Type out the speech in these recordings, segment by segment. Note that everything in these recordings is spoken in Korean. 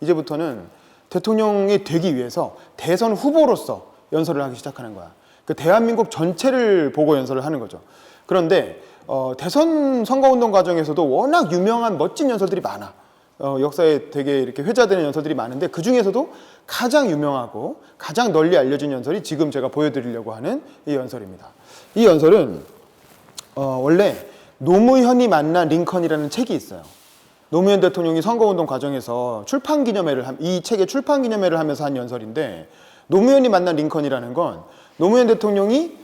이제부터는 대통령이 되기 위해서 대선 후보로서 연설을 하기 시작하는 거야. 그 대한민국 전체를 보고 연설을 하는 거죠. 그런데 대선 선거운동 과정에서도 워낙 유명한 멋진 연설들이 많아. 역사에 되게 이렇게 회자되는 연설들이 많은데 그 중에서도 가장 유명하고 가장 널리 알려진 연설이 지금 제가 보여드리려고 하는 이 연설입니다. 이 연설은 원래 노무현이 만난 링컨이라는 책이 있어요. 노무현 대통령이 선거운동 과정에서 이 책의 출판 기념회를 하면서 한 연설인데, 노무현이 만난 링컨이라는 건 노무현 대통령이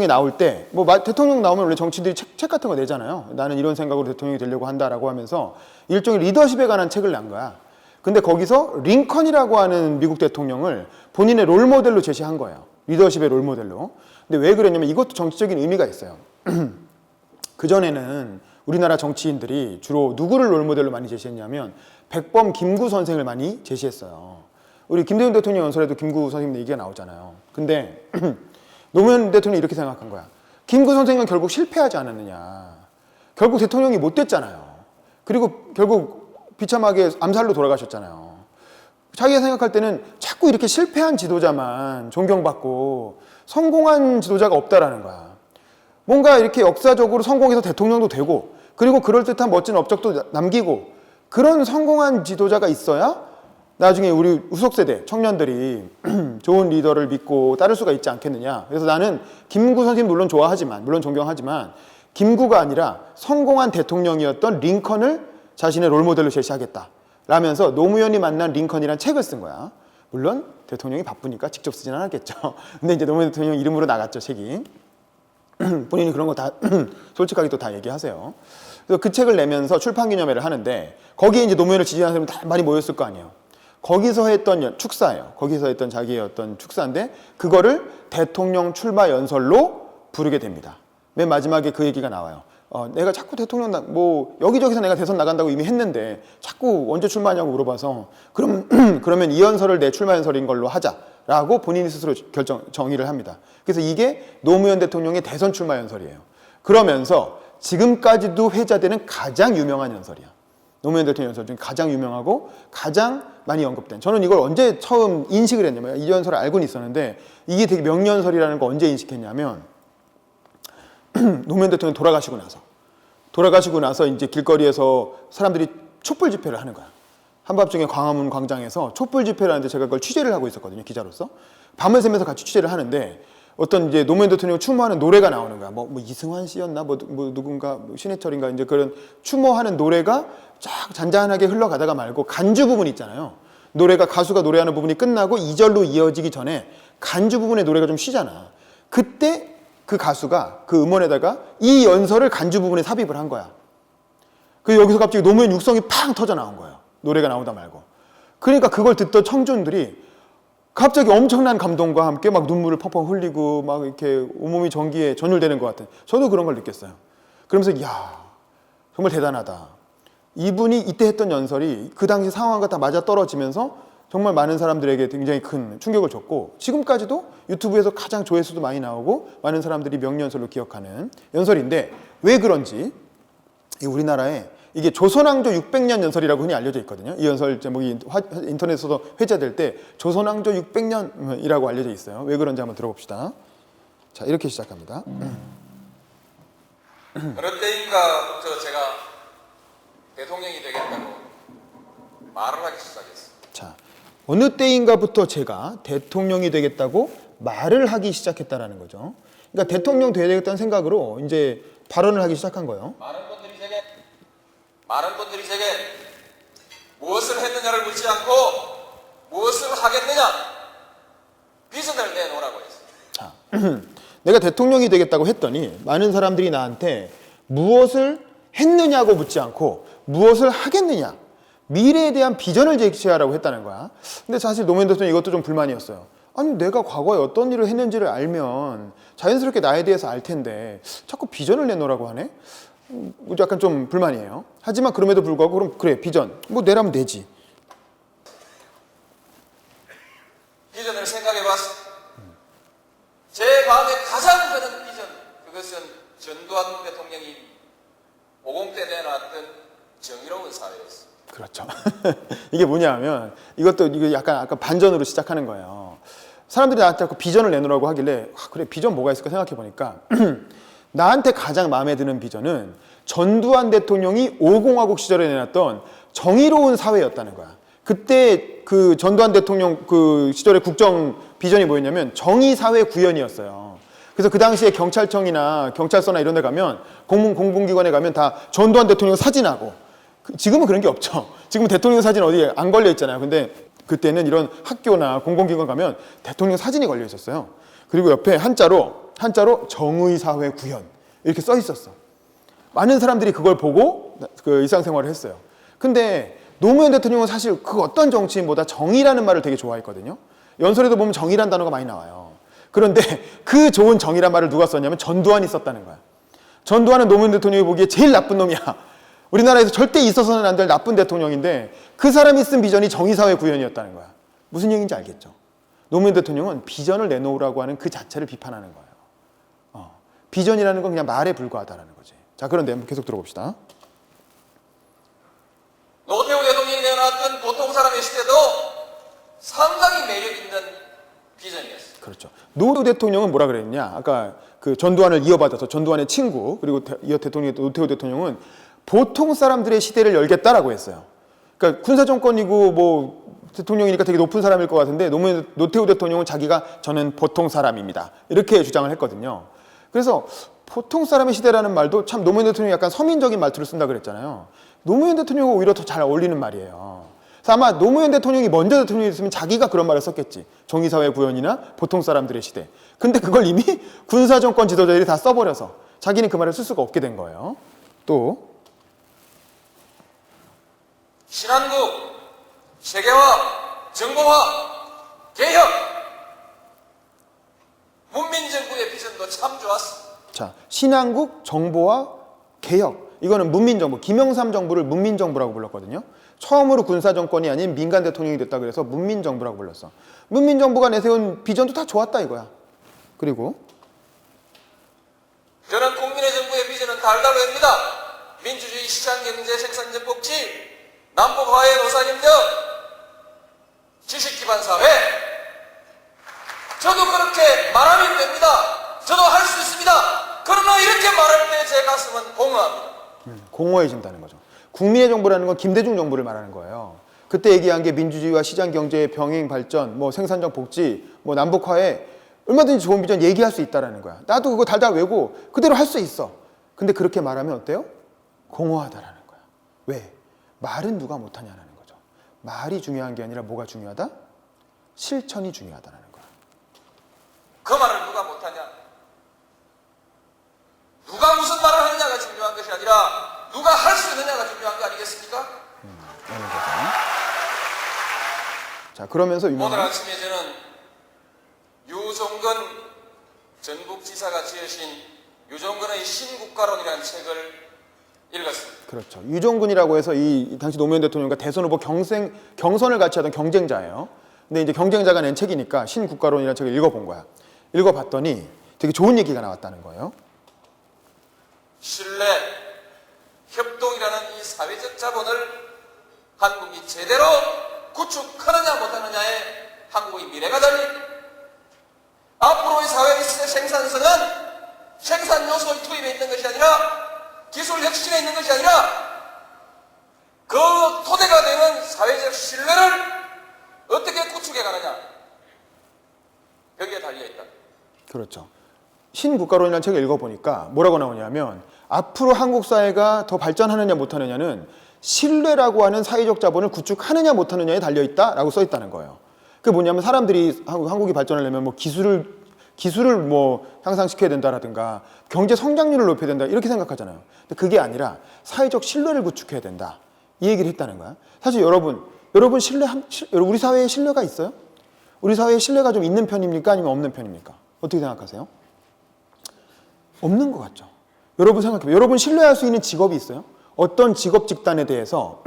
나올 때, 대통령 나오면 원래 정치인들이 책 같은 거 내잖아요. 나는 이런 생각으로 대통령이 되려고 한다라고 하면서 일종의 리더십에 관한 책을 낸 거야. 근데 거기서 링컨이라고 하는 미국 대통령을 본인의 롤모델로 제시한 거예요. 리더십의 롤모델로. 근데 왜 그랬냐면 이것도 정치적인 의미가 있어요. 그전에는 우리나라 정치인들이 주로 누구를 롤모델로 많이 제시했냐면 백범 김구 선생을 많이 제시했어요. 우리 김대중 대통령 연설에도 김구 선생님 얘기가 나오잖아요. 근데 노무현 대통령이 이렇게 생각한 거야. 김구 선생은 결국 실패하지 않았느냐. 결국 대통령이 못 됐잖아요. 그리고 결국 비참하게 암살로 돌아가셨잖아요. 자기가 생각할 때는 자꾸 이렇게 실패한 지도자만 존경받고 성공한 지도자가 없다라는 거야. 뭔가 이렇게 역사적으로 성공해서 대통령도 되고, 그리고 그럴듯한 멋진 업적도 남기고, 그런 성공한 지도자가 있어야 나중에 우리 후속 세대 청년들이 좋은 리더를 믿고 따를 수가 있지 않겠느냐. 그래서 나는 김구 선생님 물론 좋아하지만, 물론 존경하지만 김구가 아니라 성공한 대통령이었던 링컨을 자신의 롤모델로 제시하겠다 라면서 노무현이 만난 링컨이라는 책을 쓴 거야. 물론 대통령이 바쁘니까 직접 쓰진 않았겠죠. 근데 이제 노무현 대통령 이름으로 나갔죠, 책이. 본인이 그런 거 다 솔직하게 또 다 얘기하세요. 그래서 그 책을 내면서 출판 기념회를 하는데, 거기에 이제 노무현을 지지하는 사람이 다 많이 모였을 거 아니에요. 거기서 했던 축사예요. 거기서 했던 자기의 어떤 축사인데, 그거를 대통령 출마 연설로 부르게 됩니다. 맨 마지막에 그 얘기가 나와요. 내가 자꾸 대통령 여기저기서 내가 대선 나간다고 이미 했는데 자꾸 언제 출마하냐고 물어봐서, 그러면 이 연설을 내 출마 연설인 걸로 하자라고 본인이 스스로 정의를 합니다. 그래서 이게 노무현 대통령의 대선 출마 연설이에요. 그러면서 지금까지도 회자되는 가장 유명한 연설이야. 노무현 대통령 연설 중에 가장 유명하고 가장 많이 언급된. 저는 이걸 언제 처음 인식을 했냐면, 이 연설을 알고는 있었는데 이게 되게 명연설이라는 거 언제 인식했냐면, 노무현 대통령 돌아가시고 나서 이제 길거리에서 사람들이 촛불 집회를 하는 거야. 한밤중에 광화문 광장에서 촛불 집회를 하는데 제가 그걸 취재를 하고 있었거든요, 기자로서. 밤을 새면서 같이 취재를 하는데 어떤 이제 노무현 대통령 추모하는 노래가 나오는 거야. 이승환 씨였나? 누군가, 신해철인가? 이제 그런 추모하는 노래가 쫙 잔잔하게 흘러가다가 말고 간주 부분 있잖아요. 가수가 노래하는 부분이 끝나고 2절로 이어지기 전에 간주 부분의 노래가 좀 쉬잖아. 그때 그 가수가 그 음원에다가 이 연설을 간주 부분에 삽입을 한 거야. 그래서 여기서 갑자기 노무현 육성이 팡 터져 나온 거예요. 노래가 나오다 말고. 그러니까 그걸 듣던 청중들이 갑자기 엄청난 감동과 함께 막 눈물을 펑펑 흘리고 막 이렇게 온몸이 전기에 전율되는 것 같은, 저도 그런 걸 느꼈어요. 그러면서 이야, 정말 대단하다. 이분이 이때 했던 연설이 그 당시 상황과 다 맞아 떨어지면서 정말 많은 사람들에게 굉장히 큰 충격을 줬고, 지금까지도 유튜브에서 가장 조회수도 많이 나오고 많은 사람들이 명연설로 기억하는 연설인데, 왜 그런지 우리나라에 이게 조선왕조 600년 연설이라고 흔히 알려져 있거든요. 이 연설 제목이 인터넷에서도 회자될 때 조선왕조 600년이라고 알려져 있어요. 왜 그런지 한번 들어봅시다. 자, 이렇게 시작합니다. 어느 때인가부터 제가 대통령이 되겠다고 말을 하기 시작했어요. 자, 어느 때인가부터 제가 대통령이 되겠다고 말을 하기 시작했다라는 거죠. 그러니까 대통령 돼야 되겠다는 생각으로 이제 발언을 하기 시작한 거예요. 많은 분들이 제게 무엇을 했느냐를 묻지 않고 무엇을 하겠느냐, 비전을 내놓으라고 했어요. 자, 내가 대통령이 되겠다고 했더니 많은 사람들이 나한테 무엇을 했느냐고 묻지 않고 무엇을 하겠느냐, 미래에 대한 비전을 제시하라고 했다는 거야. 근데 사실 노무현 대통령 이것도 좀 불만이었어요. 아니, 내가 과거에 어떤 일을 했는지를 알면 자연스럽게 나에 대해서 알 텐데 자꾸 비전을 내놓으라고 하네? 약간 좀 불만이에요. 하지만 그럼에도 불구하고 그럼 그래, 비전 내라면 되지. 비전을 생각해봤어. 제 마음에 가장 드는 비전, 그것은 전두환 대통령이 50대 내놨던 정의로운 사회였습니다. 그렇죠. 이게 뭐냐면 이거 약간 아까 반전으로 시작하는 거예요. 사람들이 나한테 자꾸 비전을 내놓으라고 하길래 그래 비전 뭐가 있을까 생각해 보니까 나한테 가장 마음에 드는 비전은 전두환 대통령이 5공화국 시절에 내놨던 정의로운 사회였다는 거야. 그때 그 전두환 대통령 그 시절의 국정 비전이 뭐였냐면 정의사회 구현이었어요. 그래서 그 당시에 경찰청이나 경찰서나 이런 데 가면 공공기관에 가면 다 전두환 대통령 사진하고, 지금은 그런 게 없죠. 지금은 대통령 사진 어디에 안 걸려 있잖아요. 근데 그때는 이런 학교나 공공기관 가면 대통령 사진이 걸려 있었어요. 그리고 옆에 한자로 정의사회 구현 이렇게 써 있었어. 많은 사람들이 그걸 보고 그 일상생활을 했어요. 근데 노무현 대통령은 사실 그 어떤 정치인보다 정의라는 말을 되게 좋아했거든요. 연설에도 보면 정의란 단어가 많이 나와요. 그런데 그 좋은 정의란 말을 누가 썼냐면 전두환이 썼다는 거야. 전두환은 노무현 대통령이 보기에 제일 나쁜 놈이야. 우리나라에서 절대 있어서는 안 될 나쁜 대통령인데 그 사람이 쓴 비전이 정의사회 구현이었다는 거야. 무슨 얘기인지 알겠죠? 노무현 대통령은 비전을 내놓으라고 하는 그 자체를 비판하는 거예요. 비전이라는 건 그냥 말에 불과하다는 거지. 자, 그런데 한번 계속 들어봅시다. 노태우 대통령이 내놨던 보통 사람의 시대도 상당히 매력 있는 비전이었어요. 그렇죠. 노 대통령은 뭐라 그랬냐? 아까 그 전두환을 이어받아서 전두환의 친구 그리고 노태우 대통령은 보통 사람들의 시대를 열겠다라고 했어요. 그러니까 군사 정권이고 뭐 대통령이니까 되게 높은 사람일 것 같은데 노태우 대통령은 자기가 저는 보통 사람입니다. 이렇게 주장을 했거든요. 그래서 보통 사람의 시대라는 말도 참 노무현 대통령이 약간 서민적인 말투를 쓴다 그랬잖아요. 노무현 대통령은 오히려 더 잘 어울리는 말이에요. 그래서 아마 노무현 대통령이 먼저 대통령이 됐으면 자기가 그런 말을 썼겠지. 정의사회 구현이나 보통 사람들의 시대. 근데 그걸 이미 군사정권 지도자들이 다 써버려서 자기는 그 말을 쓸 수가 없게 된 거예요. 또 신한국, 세계화, 정보화, 개혁, 문민정부의 비전도 참 좋았어. 자, 신한국, 정보화, 개혁. 이거는 문민정부, 김영삼 정부를 문민정부라고 불렀거든요. 처음으로 군사정권이 아닌 민간 대통령이 됐다 그래서 문민정부라고 불렀어. 문민정부가 내세운 비전도 다 좋았다 이거야. 그리고 저는 국민의 정부의 비전은 달다고 합니다. 민주주의, 시장경제, 생산적 복지, 남북화해, 노사협력, 지식기반 사회. 저도 그렇게 말하면 됩니다. 저도 할 수 있습니다. 그러나 이렇게 말할 때 제 가슴은 공허합니다. 공허해진다는 거죠. 국민의 정부라는 건 김대중 정부를 말하는 거예요. 그때 얘기한 게 민주주의와 시장경제의 병행 발전, 뭐 생산적 복지, 뭐 남북화에 얼마든지 좋은 비전 얘기할 수 있다라는 거야. 나도 그거 달달 외고 그대로 할 수 있어. 근데 그렇게 말하면 어때요? 공허하다라는 거야. 왜? 말은 누가 못하냐라는 거죠. 말이 중요한 게 아니라 뭐가 중요하다? 실천이 중요하다라는 거야. 그 말을 누가 못하냐? 누가 무슨 말을 하느냐가 중요한 것이 아니라 누가 할 수 있느냐가 중요한 거 아니겠습니까? 어느 거죠. 자, 그러면서 오늘 아침에 저는 유종근 전북지사가 지으신 유종근의 신국가론이라는 책을 읽었습니다. 그렇죠. 유종근이라고 해서 이 당시 노무현 대통령과 대선 후보 경선을 같이 하던 경쟁자예요. 근데 이제 경쟁자가 낸 책이니까 신국가론이라는 책을 읽어본 거야. 읽어봤더니 되게 좋은 얘기가 나왔다는 거예요. 신뢰, 협동이라는 이 사회적 자본을 한국이 제대로 구축하느냐 못하느냐에 한국의 미래가 달린, 앞으로의 사회의 생산성은 생산 요소의 투입에 있는 것이 아니라 기술 혁신에 있는 것이 아니라 그 토대가 되는 사회적 신뢰를 어떻게 구축해 가느냐, 여기에 달려있다. 그렇죠. 신국가론이라는 책을 읽어보니까 뭐라고 나오냐면 앞으로 한국 사회가 더 발전하느냐 못하느냐는 신뢰라고 하는 사회적 자본을 구축하느냐 못하느냐에 달려있다라고 써있다는 거예요. 그게 뭐냐면 사람들이 한국이 발전하려면 뭐 기술을 뭐 향상시켜야 된다라든가 경제 성장률을 높여야 된다 이렇게 생각하잖아요. 근데 그게 아니라 사회적 신뢰를 구축해야 된다 이 얘기를 했다는 거야. 사실 여러분 우리 사회에 신뢰가 있어요? 우리 사회에 신뢰가 좀 있는 편입니까? 아니면 없는 편입니까? 어떻게 생각하세요? 없는 것 같죠. 여러분 생각해봐요. 여러분 신뢰할 수 있는 직업이 있어요? 어떤 직업 집단에 대해서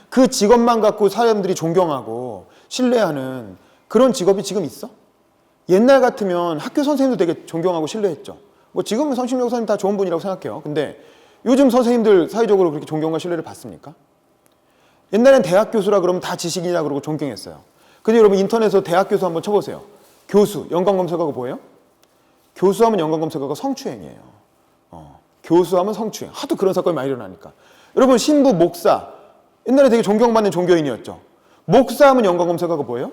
그 직업만 갖고 사람들이 존경하고 신뢰하는 그런 직업이 지금 있어? 옛날 같으면 학교 선생님도 되게 존경하고 신뢰했죠. 뭐 지금은 선심여고 선생님 다 좋은 분이라고 생각해요. 근데 요즘 선생님들 사회적으로 그렇게 존경과 신뢰를 받습니까? 옛날엔 대학 교수라 그러면 다 지식이냐 그러고 존경했어요. 근데 여러분 인터넷에서 대학 교수 한번 쳐보세요. 교수, 연관 검색어가 뭐예요? 교수하면 연관 검색어가 성추행이에요. 교수하면 성추행. 하도 그런 사건이 많이 일어나니까. 여러분 신부, 목사, 옛날에 되게 존경받는 종교인이었죠. 목사하면 연관 검색어가 뭐예요?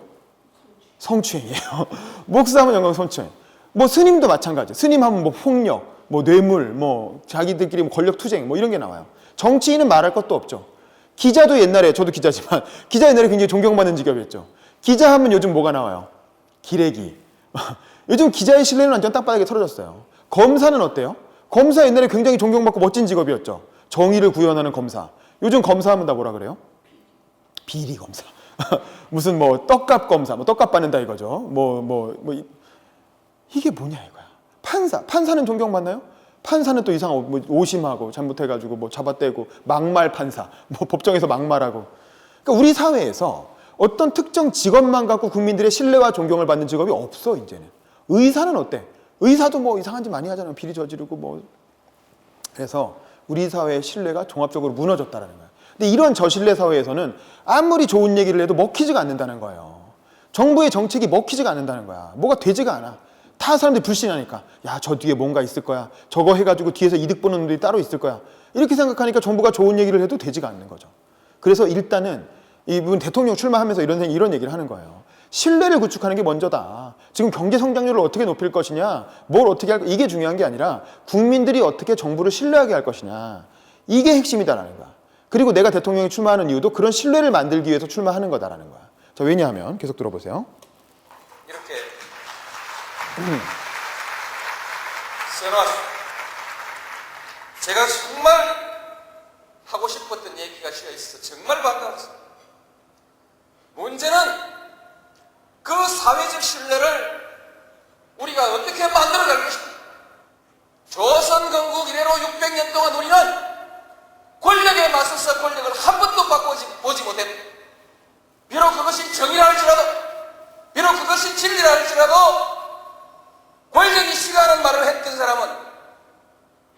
성추행이에요. 목사하면 연관 성추행. 뭐 스님도 마찬가지. 스님하면 뭐 폭력, 뭐 뇌물, 뭐 자기들끼리 뭐 권력 투쟁, 뭐 이런 게 나와요. 정치인은 말할 것도 없죠. 기자도 옛날에, 저도 기자지만 기자 옛날에 굉장히 존경받는 직업이었죠. 기자하면 요즘 뭐가 나와요? 기레기. 요즘 기자의 신뢰는 완전 땅바닥에 틀어졌어요. 검사는 어때요? 검사 옛날에 굉장히 존경받고 멋진 직업이었죠. 정의를 구현하는 검사. 요즘 검사하면 다 뭐라 그래요? 비리 검사. 무슨 뭐 떡값 검사, 뭐 떡값 받는다 이거죠. 이게 뭐냐 이거야. 판사는 존경받나요? 판사는 또 이상하고 뭐 오심하고 잘못해가지고 뭐 잡아떼고 막말 판사, 뭐 법정에서 막말하고. 그러니까 우리 사회에서 어떤 특정 직업만 갖고 국민들의 신뢰와 존경을 받는 직업이 없어 이제는. 의사는 어때? 의사도 뭐 이상한 짓 많이 하잖아요. 비리 저지르고 뭐. 그래서 우리 사회의 신뢰가 종합적으로 무너졌다는 거예요. 근데 이런 저신뢰 사회에서는 아무리 좋은 얘기를 해도 먹히지가 않는다는 거예요. 정부의 정책이 먹히지가 않는다는 거야. 뭐가 되지가 않아. 다 사람들이 불신하니까 야, 저 뒤에 뭔가 있을 거야. 저거 해가지고 뒤에서 이득 보는 놈들이 따로 있을 거야. 이렇게 생각하니까 정부가 좋은 얘기를 해도 되지가 않는 거죠. 그래서 일단은 이분 대통령 출마하면서 이런 얘기를 하는 거예요. 신뢰를 구축하는 게 먼저다. 지금 경제 성장률을 어떻게 높일 것이냐, 뭘 어떻게 할 이게 중요한 게 아니라 국민들이 어떻게 정부를 신뢰하게 할 것이냐. 이게 핵심이다라는 거야. 그리고 내가 대통령에 출마하는 이유도 그런 신뢰를 만들기 위해서 출마하는 거다라는 거야. 자, 왜냐하면 계속 들어보세요. 이렇게 써놨습니다. 제가 정말 하고 싶었던 얘기가 있어서 정말 반가웠습니다. 문제는 그 사회적 신뢰를 우리가 어떻게 만들어갈 것인가. 조선 건국 이래로 600년 동안 우리는 권력에 맞서서 권력을 한 번도 바꿔보지 못했다. 비록 그것이 정의라 할지라도, 비록 그것이 진리라 할지라도 권력이 싫어하는 말을 했던 사람은,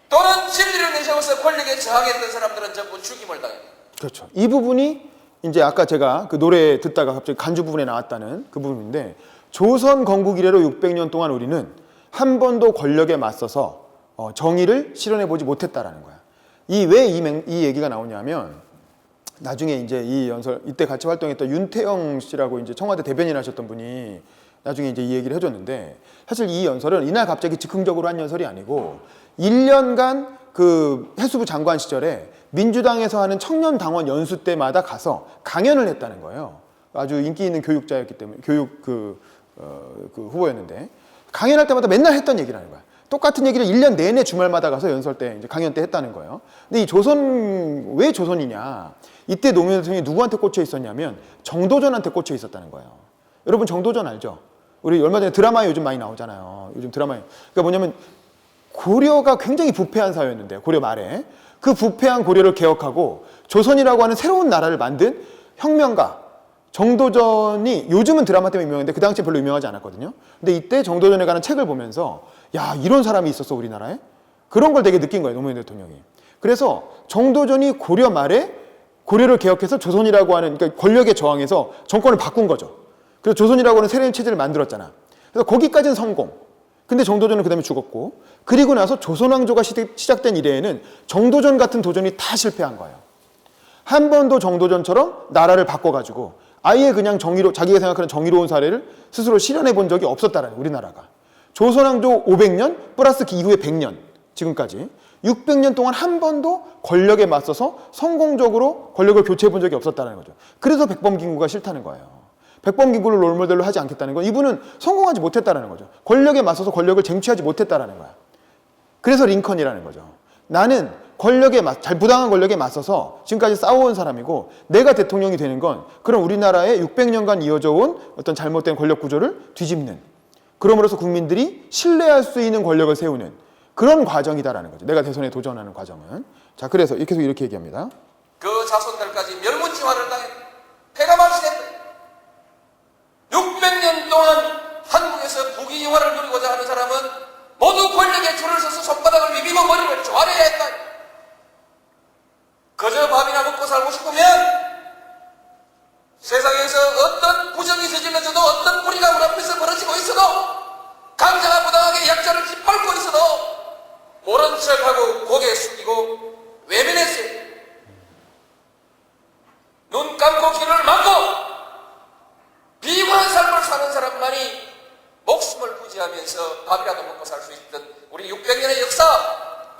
또는 진리를 내세워서 권력에 저항했던 사람들은 전부 죽임을 당했다. 그렇죠. 이 부분이 이제 아까 제가 그 노래 듣다가 갑자기 간주 부분에 나왔다는 그 부분인데, 조선 건국 이래로 600년 동안 우리는 한 번도 권력에 맞서서 정의를 실현해 보지 못했다라는 거야. 왜 이 얘기가 나오냐면, 나중에 이제 이 연설, 이때 같이 활동했던 윤태영 씨라고 이제 청와대 대변인 하셨던 분이 나중에 이제 이 얘기를 해줬는데, 사실 이 연설은 이날 갑자기 즉흥적으로 한 연설이 아니고 1년간 그 해수부 장관 시절에 민주당에서 하는 청년 당원 연수 때마다 가서 강연을 했다는 거예요. 아주 인기 있는 교육자였기 때문에, 교육 그 후보였는데, 강연할 때마다 맨날 했던 얘기라는 거야. 똑같은 얘기를 1년 내내 주말마다 가서 연설 때, 이제 강연 때 했다는 거예요. 근데 이 조선, 왜 조선이냐? 이때 노무현 대통령이 누구한테 꽂혀 있었냐면 정도전한테 꽂혀 있었다는 거예요. 여러분 정도전 알죠? 우리 얼마 전에 드라마에 요즘 많이 나오잖아요. 요즘 드라마에. 그러니까 뭐냐면 고려가 굉장히 부패한 사회였는데, 고려 말에. 그 부패한 고려를 개혁하고 조선이라고 하는 새로운 나라를 만든 혁명가 정도전이, 요즘은 드라마 때문에 유명한데 그 당시에 별로 유명하지 않았거든요. 근데 이때 정도전에 관한 책을 보면서 야, 이런 사람이 있었어 우리나라에? 그런 걸 되게 느낀 거예요, 노무현 대통령이. 그래서 정도전이 고려 말에 고려를 개혁해서 조선이라고 하는, 그러니까 권력에 저항해서 정권을 바꾼 거죠. 그래서 조선이라고 하는 새로운 체제를 만들었잖아. 그래서 거기까지는 성공. 근데 정도전은 그 다음에 죽었고, 그리고 나서 조선왕조가 시작된 이래에는 정도전 같은 도전이 다 실패한 거예요. 한 번도 정도전처럼 나라를 바꿔가지고 아예 그냥 자기가 생각하는 정의로운 사례를 스스로 실현해 본 적이 없었다라는 거예요, 우리나라가. 조선왕조 500년 플러스 그 이후에 100년, 지금까지 600년 동안 한 번도 권력에 맞서서 성공적으로 권력을 교체해 본 적이 없었다는 거죠. 그래서 백범김구가 싫다는 거예요. 백범김구를 롤모델로 하지 않겠다는 건 이분은 성공하지 못했다는 거죠. 권력에 맞서서 권력을 쟁취하지 못했다는 거야. 그래서 링컨이라는 거죠. 나는 부당한 권력에 맞서서 지금까지 싸워온 사람이고, 내가 대통령이 되는 건 그럼 우리나라의 600년간 이어져 온 어떤 잘못된 권력 구조를 뒤집는, 그럼으로써 국민들이 신뢰할 수 있는 권력을 세우는 그런 과정이다라는 거죠. 내가 대선에 도전하는 과정은. 자, 그래서 계속 이렇게 얘기합니다. 그 자손들까지 멸문지화를 당해 폐가 망신했다. 600년 동안 한국에서 부귀영화를 누리고자 하는 사람은 모두 권력에 줄을 서서 손바닥을 비비고 머리를 조아려야 했다. 그저 밥이나 먹고 살고 싶으면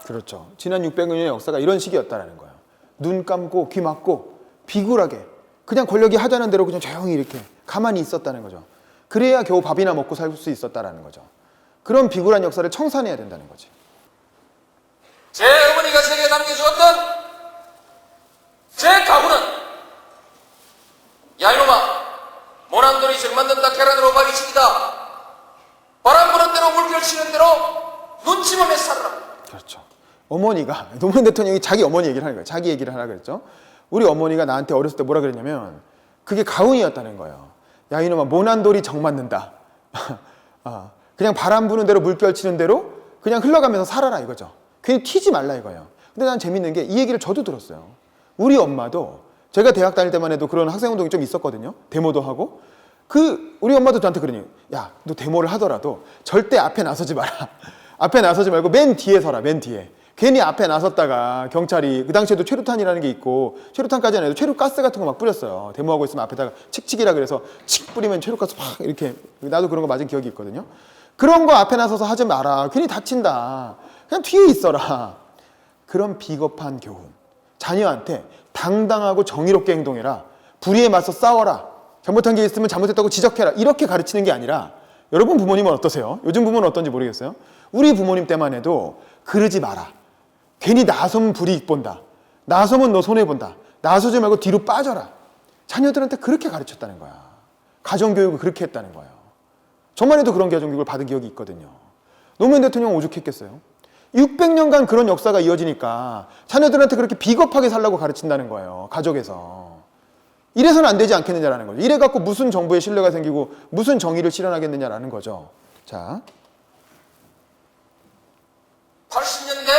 그렇죠. 지난 600년의 역사가 이런 식이었다라는 거예요. 눈 감고 귀 막고 비굴하게 그냥 권력이 하자는 대로 그냥 조용히 이렇게 가만히 있었다는 거죠. 그래야 겨우 밥이나 먹고 살 수 있었다라는 거죠. 그런 비굴한 역사를 청산해야 된다는 거지. 제 어머니가 제게 남겨주었던 제 가구는 야 이놈아 모난돌이 정 만든다 계란으로 밥이치기다 바람 부는 대로 물결 치는 대로 눈치 보며 살아라. 그렇죠. 어머니가 노무현 대통령이 자기 어머니 얘기를 하는 거예요. 자기 얘기를 하라 그랬죠. 우리 어머니가 나한테 어렸을 때 뭐라 그랬냐면 그게 가훈이었다는 거예요. 야 이놈아 모난돌이 정 맞는다. 그냥 바람 부는 대로 물결 치는 대로 그냥 흘러가면서 살아라 이거죠. 괜히 튀지 말라 이거예요. 근데 난 재밌는 게 이 얘기를 저도 들었어요. 우리 엄마도 제가 대학 다닐 때만 해도 그런 학생운동이 좀 있었거든요. 데모도 하고. 우리 엄마도 저한테 그러니 야 너 데모를 하더라도 절대 앞에 나서지 마라. 앞에 나서지 말고 맨 뒤에 서라. 맨 뒤에. 괜히 앞에 나섰다가 경찰이 그 당시에도 최루탄이라는 게 있고 최루탄까지는 아니고 최루가스 같은 거 막 뿌렸어요. 데모하고 있으면 앞에다가 칙칙이라 그래서 칙 뿌리면 최루가스 팍 이렇게 나도 그런 거 맞은 기억이 있거든요. 그런 거 앞에 나서서 하지 마라. 괜히 다친다. 그냥 뒤에 있어라. 그런 비겁한 교훈. 자녀한테 당당하고 정의롭게 행동해라. 불의에 맞서 싸워라. 잘못한 게 있으면 잘못했다고 지적해라. 이렇게 가르치는 게 아니라 여러분 부모님은 어떠세요? 요즘 부모는 어떤지 모르겠어요. 우리 부모님 때만 해도 그러지 마라. 괜히 나서면 불이익 본다. 나서면 너 손해본다. 나서지 말고 뒤로 빠져라. 자녀들한테 그렇게 가르쳤다는 거야. 가정교육을 그렇게 했다는 거예요. 저만 해도 그런 가정교육을 받은 기억이 있거든요. 노무현 대통령은 오죽했겠어요? 600년간 그런 역사가 이어지니까 자녀들한테 그렇게 비겁하게 살라고 가르친다는 거예요. 가족에서. 이래서는 안 되지 않겠느냐라는 거죠. 이래갖고 무슨 정부의 신뢰가 생기고 무슨 정의를 실현하겠느냐라는 거죠. 자, 80년대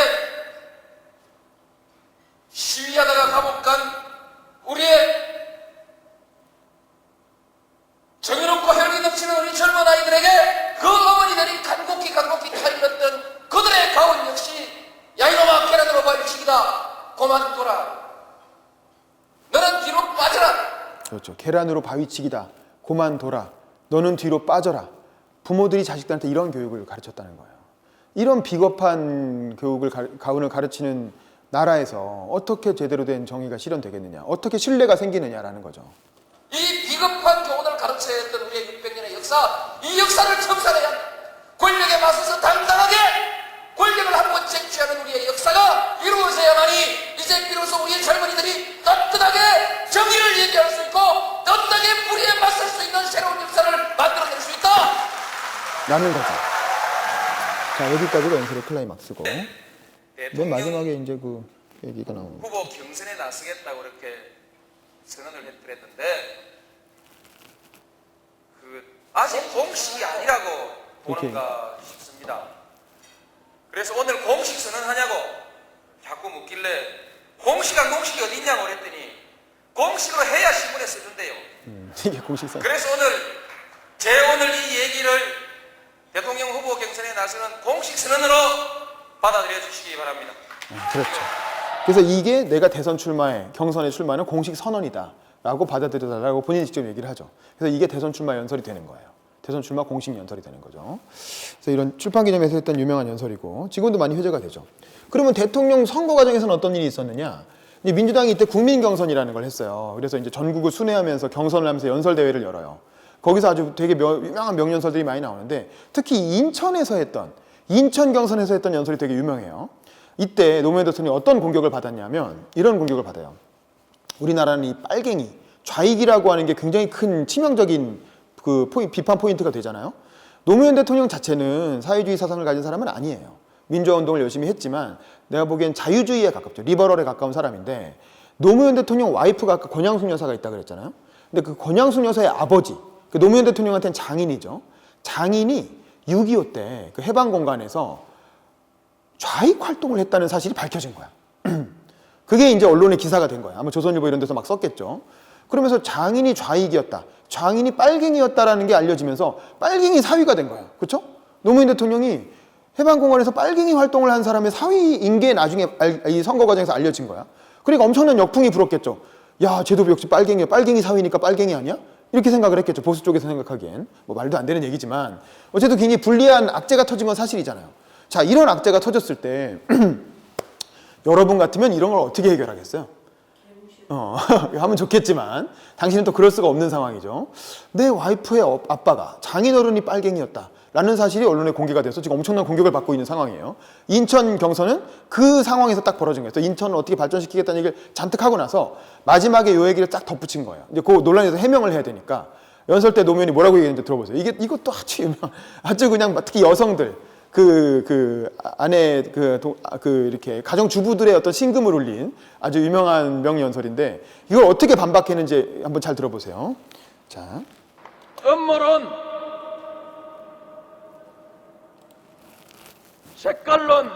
시위하다가 감옥 간 우리의 정의롭고 혈기 넘치는 우리 젊은 아이들에게 그 어머니들이 간곡히 타일렀던 그들의 가훈 역시 야 이놈아 계란으로 바위치기다 그만둬라 너는 뒤로 빠져라. 그렇죠. 계란으로 바위치기다. 그만둬라. 너는 뒤로 빠져라. 부모들이 자식들한테 이런 교육을 가르쳤다는 거예요. 이런 비겁한 교육을 가훈을 가르치는 나라에서 어떻게 제대로 된 정의가 실현되겠느냐, 어떻게 신뢰가 생기느냐라는 거죠. 이 비겁한 교훈을 가르쳐야 했던 우리의 600년의 역사, 이 역사를 청산해야 권력에 맞서서 당당하게 권력을 한번 쟁취하는 우리의 역사가 이루어져야만이 이제 비로소 우리의 젊은이들이 떳떳하게 정의를 얘기할 수 있고 떳떳하게 불의에 맞설 수 있는 새로운 역사를 만들어낼 수 있다. 라는 거죠. 자, 여기까지가 연설의 클라이막스고 맨 마지막에 이제 그 얘기가 나옵니다. 후보 경선에 나서겠다고 그렇게 선언을 했더랬는데 아직 공식이 아니라고 보는가 싶습니다. 그래서 오늘 공식 선언하냐고 자꾸 묻길래 공식이 어디 있냐고 그랬더니 공식으로 해야 신문에 써준대요. 이게 공식 선언. 그래서 오늘 이 얘기를 대통령 후보 경선에 나서는 공식 선언으로 받아들여 주시기 바랍니다. 그렇죠. 그래서 이게 내가 대선 경선에 출마하는 공식 선언이다 라고 받아들여달라고 본인이 직접 얘기를 하죠. 그래서 이게 대선 출마 연설이 되는 거예요. 대선 출마 공식 연설이 되는 거죠. 그래서 이런 출판 기념회에서 했던 유명한 연설이고 지금도 많이 회자가 되죠. 그러면 대통령 선거 과정에서는 어떤 일이 있었느냐? 이제 민주당이 이때 국민 경선이라는 걸 했어요. 그래서 이제 전국을 순회하면서 경선을 하면서 연설 대회를 열어요. 거기서 아주 되게 유명한 명연설들이 많이 나오는데 특히 인천 경선에서 했던 연설이 되게 유명해요. 이때 노무현 대통령이 어떤 공격을 받았냐면 이런 공격을 받아요. 우리나라는 이 빨갱이, 좌익이라고 하는 게 굉장히 큰 치명적인 비판 포인트가 되잖아요. 노무현 대통령 자체는 사회주의 사상을 가진 사람은 아니에요. 민주화 운동을 열심히 했지만 내가 보기엔 자유주의에 가깝죠. 리버럴에 가까운 사람인데 노무현 대통령 와이프가 아까 권양숙 여사가 있다고 그랬잖아요. 근데 그 권양숙 여사의 아버지, 그 노무현 대통령한테는 장인이죠. 장인이 6.25 때 그 해방공간에서 좌익 활동을 했다는 사실이 밝혀진 거야. 그게 이제 언론의 기사가 된 거야. 아마 조선일보 이런 데서 막 썼겠죠. 그러면서 장인이 좌익이었다. 장인이 빨갱이였다라는 게 알려지면서 빨갱이 사위가 된 거야. 그렇죠? 노무현 대통령이 해방공원에서 빨갱이 활동을 한 사람의 사위인 게 나중에 이 선거 과정에서 알려진 거야. 그러니까 엄청난 역풍이 불었겠죠. 야, 쟤도 역시 빨갱이야. 빨갱이 사위니까 빨갱이 아니야? 이렇게 생각을 했겠죠. 보수 쪽에서 생각하기엔. 뭐 말도 안 되는 얘기지만 어쨌든 굉장히 불리한 악재가 터진 건 사실이잖아요. 자, 이런 악재가 터졌을 때 여러분 같으면 이런 걸 어떻게 해결하겠어요? 하면 좋겠지만 당신은 또 그럴 수가 없는 상황이죠. 내 와이프의 아빠가 장인어른이 빨갱이였다 라는 사실이 언론에 공개가 돼서 지금 엄청난 공격을 받고 있는 상황이에요. 인천 경선은 그 상황에서 딱 벌어진 거예요. 인천을 어떻게 발전시키겠다는 얘기를 잔뜩 하고 나서 마지막에 요 얘기를 딱 덧붙인 거예요. 이제 그 논란에서 해명을 해야 되니까 연설 때 노무현이 뭐라고 얘기했는지 들어보세요. 이것도 아주 유명, 아주 그냥 특히 여성들 아내 이렇게 가정 주부들의 어떤 신금을 울린 아주 유명한 명연설인데 이걸 어떻게 반박했는지 한번 잘 들어보세요. 자, 음모론, 색깔론,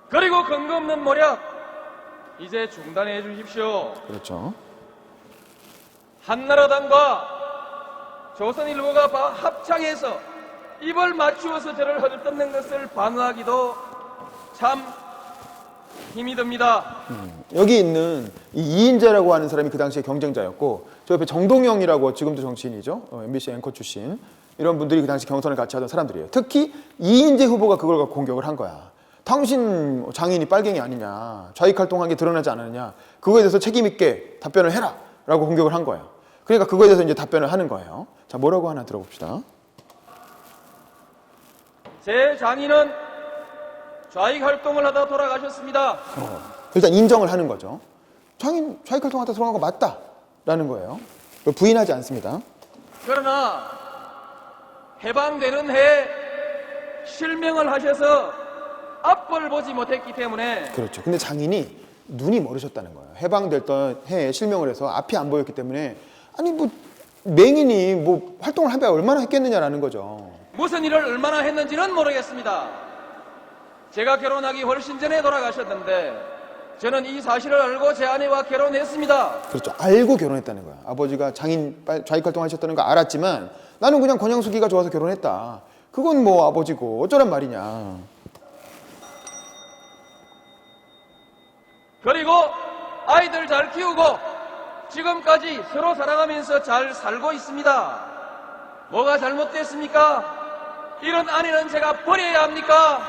그리고 근거 없는 모략 이제 중단해 주십시오. 그렇죠. 한나라당과 조선일보가 합창해서 입을 맞추어서 저를 허들떴는 것을 반하기도 참 힘이 듭니다. 여기 있는 이 이인재라고 하는 사람이 그 당시에 경쟁자였고 저 옆에 정동영이라고 지금도 정치인이죠. MBC 앵커 출신. 이런 분들이 그 당시 경선을 같이 하던 사람들이에요. 특히 이인재 후보가 그걸 갖고 공격을 한 거야. 당신 장인이 빨갱이 아니냐, 좌익 활동한 게 드러나지 않았느냐, 그거에 대해서 책임 있게 답변을 해라 라고 공격을 한 거예요. 그러니까 그거에 대해서 이제 답변을 하는 거예요. 자, 뭐라고 하나 들어봅시다. 제 장인은 좌익 활동을 하다 돌아가셨습니다. 일단 인정을 하는 거죠. 장인 좌익 활동하다 돌아간 거 맞다 라는 거예요. 부인하지 않습니다. 그러나 해방되는 해 실명을 하셔서 앞을 보지 못했기 때문에 그렇죠. 근데 장인이 눈이 멀으셨다는 거예요. 해방됐던 해에 실명을 해서 앞이 안 보였기 때문에 아니 뭐 맹인이 뭐 활동을 하면 얼마나 했겠느냐라는 거죠. 무슨 일을 얼마나 했는지는 모르겠습니다. 제가 결혼하기 훨씬 전에 돌아가셨는데 저는 이 사실을 알고 제 아내와 결혼했습니다. 그렇죠. 알고 결혼했다는 거야. 아버지가 좌익 활동하셨다는 거 알았지만 나는 그냥 권양숙이가 좋아서 결혼했다. 그건 뭐 아버지고 어쩌란 말이냐. 그리고 아이들 잘 키우고 지금까지 서로 사랑하면서 잘 살고 있습니다. 뭐가 잘못됐습니까? 이런 아내는 제가 버려야 합니까?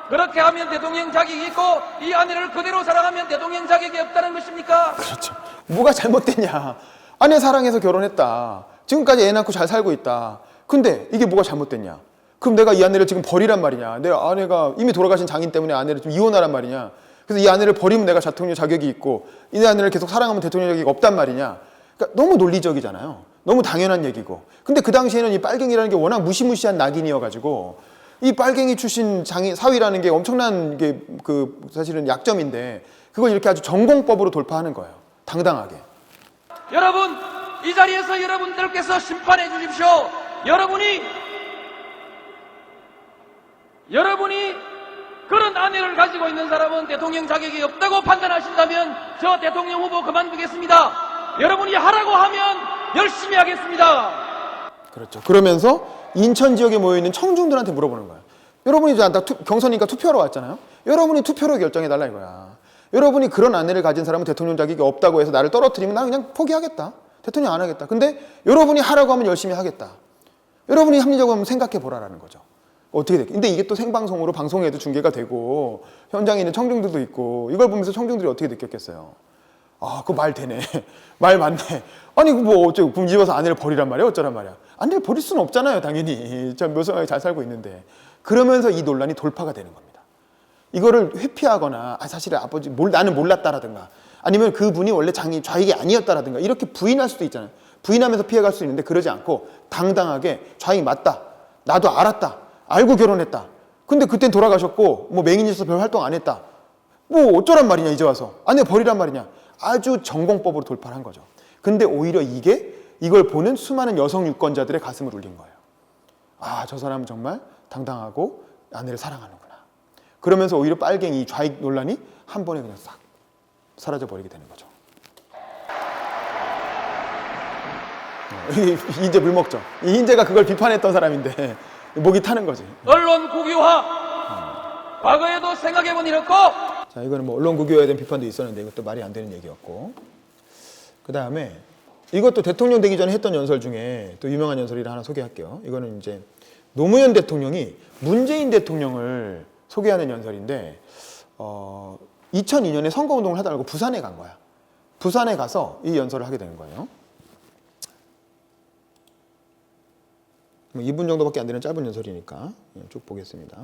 그렇게 하면 대통령 자격이 있고 이 아내를 그대로 사랑하면 대통령 자격이 없다는 것입니까? 그렇죠. 뭐가 잘못됐냐. 아내 사랑해서 결혼했다. 지금까지 애 낳고 잘 살고 있다. 근데 이게 뭐가 잘못됐냐. 그럼 내가 이 아내를 지금 버리란 말이냐. 내 아내가 이미 돌아가신 장인 때문에 아내를 좀 이혼하란 말이냐. 그래서 이 아내를 버리면 내가 대통령 자격이 있고 이 아내를 계속 사랑하면 대통령 자격이 없단 말이냐. 그러니까 너무 논리적이잖아요. 너무 당연한 얘기고. 근데 그 당시에는 이 빨갱이라는 게 워낙 무시무시한 낙인이어가지고 이 빨갱이 출신 사위라는 게 엄청난 게 사실은 약점인데 그걸 이렇게 아주 전공법으로 돌파하는 거예요. 당당하게. 여러분, 이 자리에서 여러분들께서 심판해 주십시오. 여러분이 그런 아내를 가지고 있는 사람은 대통령 자격이 없다고 판단하신다면 저 대통령 후보 그만두겠습니다. 여러분이 하라고 하면 열심히 하겠습니다. 그렇죠. 그러면서 인천 지역에 모여있는 청중들한테 물어보는 거예요. 여러분이 경선이니까 투표하러 왔잖아요. 여러분이 투표로 결정해달라 이거야. 여러분이 그런 아내를 가진 사람은 대통령 자격이 없다고 해서 나를 떨어뜨리면 나는 그냥 포기하겠다. 대통령 안 하겠다. 근데 여러분이 하라고 하면 열심히 하겠다. 여러분이 합리적으로 한번 생각해 보라라는 거죠. 어떻게 될까? 근데 이게 또 생방송으로 방송에도 중계가 되고 현장에 있는 청중들도 있고 이걸 보면서 청중들이 어떻게 느꼈겠어요? 아, 그거 말 되네. 말 맞네. 아니, 뭐, 어쩌고, 굶 집어서 아내를 버리란 말이야? 어쩌란 말이야? 아내를 버릴 수는 없잖아요, 당연히. 저 묘성하게 잘 살고 있는데. 그러면서 이 논란이 돌파가 되는 겁니다. 이거를 회피하거나, 사실 아버지, 나는 몰랐다라든가, 아니면 그분이 원래 좌익이 아니었다라든가, 이렇게 부인할 수도 있잖아요. 부인하면서 피해갈 수 있는데, 그러지 않고, 당당하게 좌익 맞다. 나도 알았다. 알고 결혼했다. 근데 그땐 돌아가셨고, 뭐 맹인이셔서 별 활동 안 했다. 뭐 어쩌란 말이냐, 이제 와서. 아내 버리란 말이냐. 아주 전공법으로 돌파를 한 거죠. 근데 오히려 이걸 보는 수많은 여성 유권자들의 가슴을 울린 거예요. 아, 저 사람은 정말 당당하고 아내를 사랑하는구나. 그러면서 오히려 빨갱이 좌익 논란이 한 번에 그냥 싹 사라져버리게 되는 거죠. 이인재 물 먹죠. 이인재가 그걸 비판했던 사람인데 목이 타는 거지. 언론 국유화. 과거에도 생각해본 일 없고 자, 이거는 뭐 언론 국유화에 대한 비판도 있었는데 이것도 말이 안 되는 얘기였고. 그 다음에 이것도 대통령 되기 전에 했던 연설 중에 또 유명한 연설이라 하나 소개할게요. 이거는 이제 노무현 대통령이 문재인 대통령을 소개하는 연설인데 2002년에 선거운동을 하다 말고 부산에 간 거야. 부산에 가서 이 연설을 하게 되는 거예요. 2분 정도밖에 안 되는 짧은 연설이니까 쭉 보겠습니다.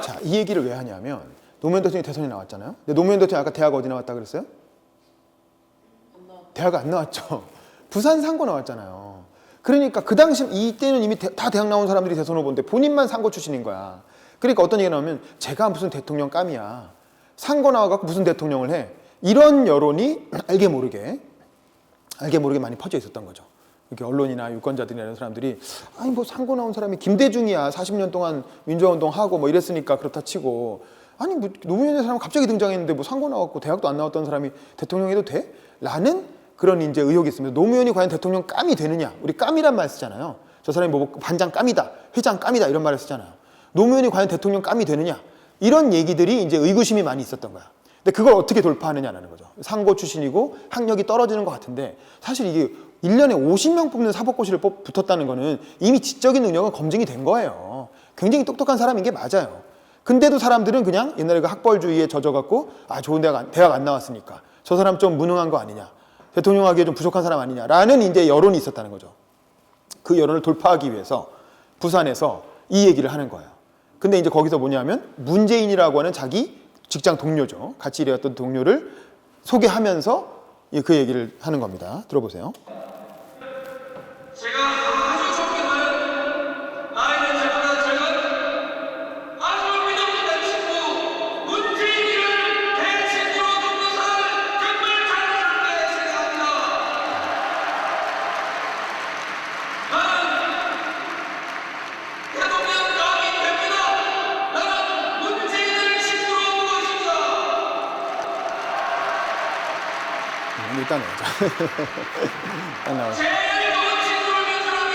자, 이 얘기를 왜 하냐면 노무현 대통령이 대선에 나왔잖아요. 근데 노무현 대통령이 아까 대학 어디 나왔다 그랬어요? 대학 안 나왔죠. 부산 상고 나왔잖아요. 그러니까 그 당시 이때는 이미 다 대학 나온 사람들이 대선 후보인데 본인만 상고 출신인 거야. 그러니까 어떤 얘기가 나오면 제가 무슨 대통령 감이야. 상고 나와갖고 무슨 대통령을 해. 이런 여론이 알게 모르게 많이 퍼져 있었던 거죠. 이렇게 언론이나 유권자들이나 이런 사람들이 아니 뭐 상고 나온 사람이 김대중이야. 40년 동안 민주화운동하고 뭐 이랬으니까 그렇다 치고 아니 뭐 노무현의 사람 갑자기 등장했는데 뭐 상고 나왔고 대학도 안 나왔던 사람이 대통령해도 돼? 라는 그런 이제 의혹이 있습니다. 노무현이 과연 대통령 감이 되느냐? 우리 감이란 말 쓰잖아요. 저 사람이 뭐 반장 감이다, 회장 감이다 이런 말을 쓰잖아요. 노무현이 과연 대통령 감이 되느냐? 이런 얘기들이 이제 의구심이 많이 있었던 거야. 근데 그걸 어떻게 돌파하느냐라는 거죠. 상고 출신이고 학력이 떨어지는 것 같은데 사실 이게 1년에 50명 뽑는 사법고시를 붙었다는 거는 이미 지적인 능력은 검증이 된 거예요. 굉장히 똑똑한 사람인 게 맞아요. 근데도 사람들은 그냥 옛날에 그 학벌주의에 젖어갖고 아 좋은 대학 안 나왔으니까 저 사람 좀 무능한 거 아니냐. 대통령 하기에 좀 부족한 사람 아니냐라는 이제 여론이 있었다는 거죠. 그 여론을 돌파하기 위해서 부산에서 이 얘기를 하는 거예요. 근데 이제 거기서 뭐냐면 문재인이라고 하는 자기 직장 동료죠. 같이 일해왔던 동료를 소개하면서 그 얘기를 하는 겁니다. 들어보세요. 제가 아주 존경하는 나이는 저보다 적은 아주 믿음직한 친구 문재인이를 대친구로 돕는 사람을 정말 자랑스럽게 생각합니다. 나는 대통령 감이 됩니다. 나는 문재인을 친구로 보고 있습니다. 일단 나오자. 일단 나와. 제일 좋은 친구를 둔 사람이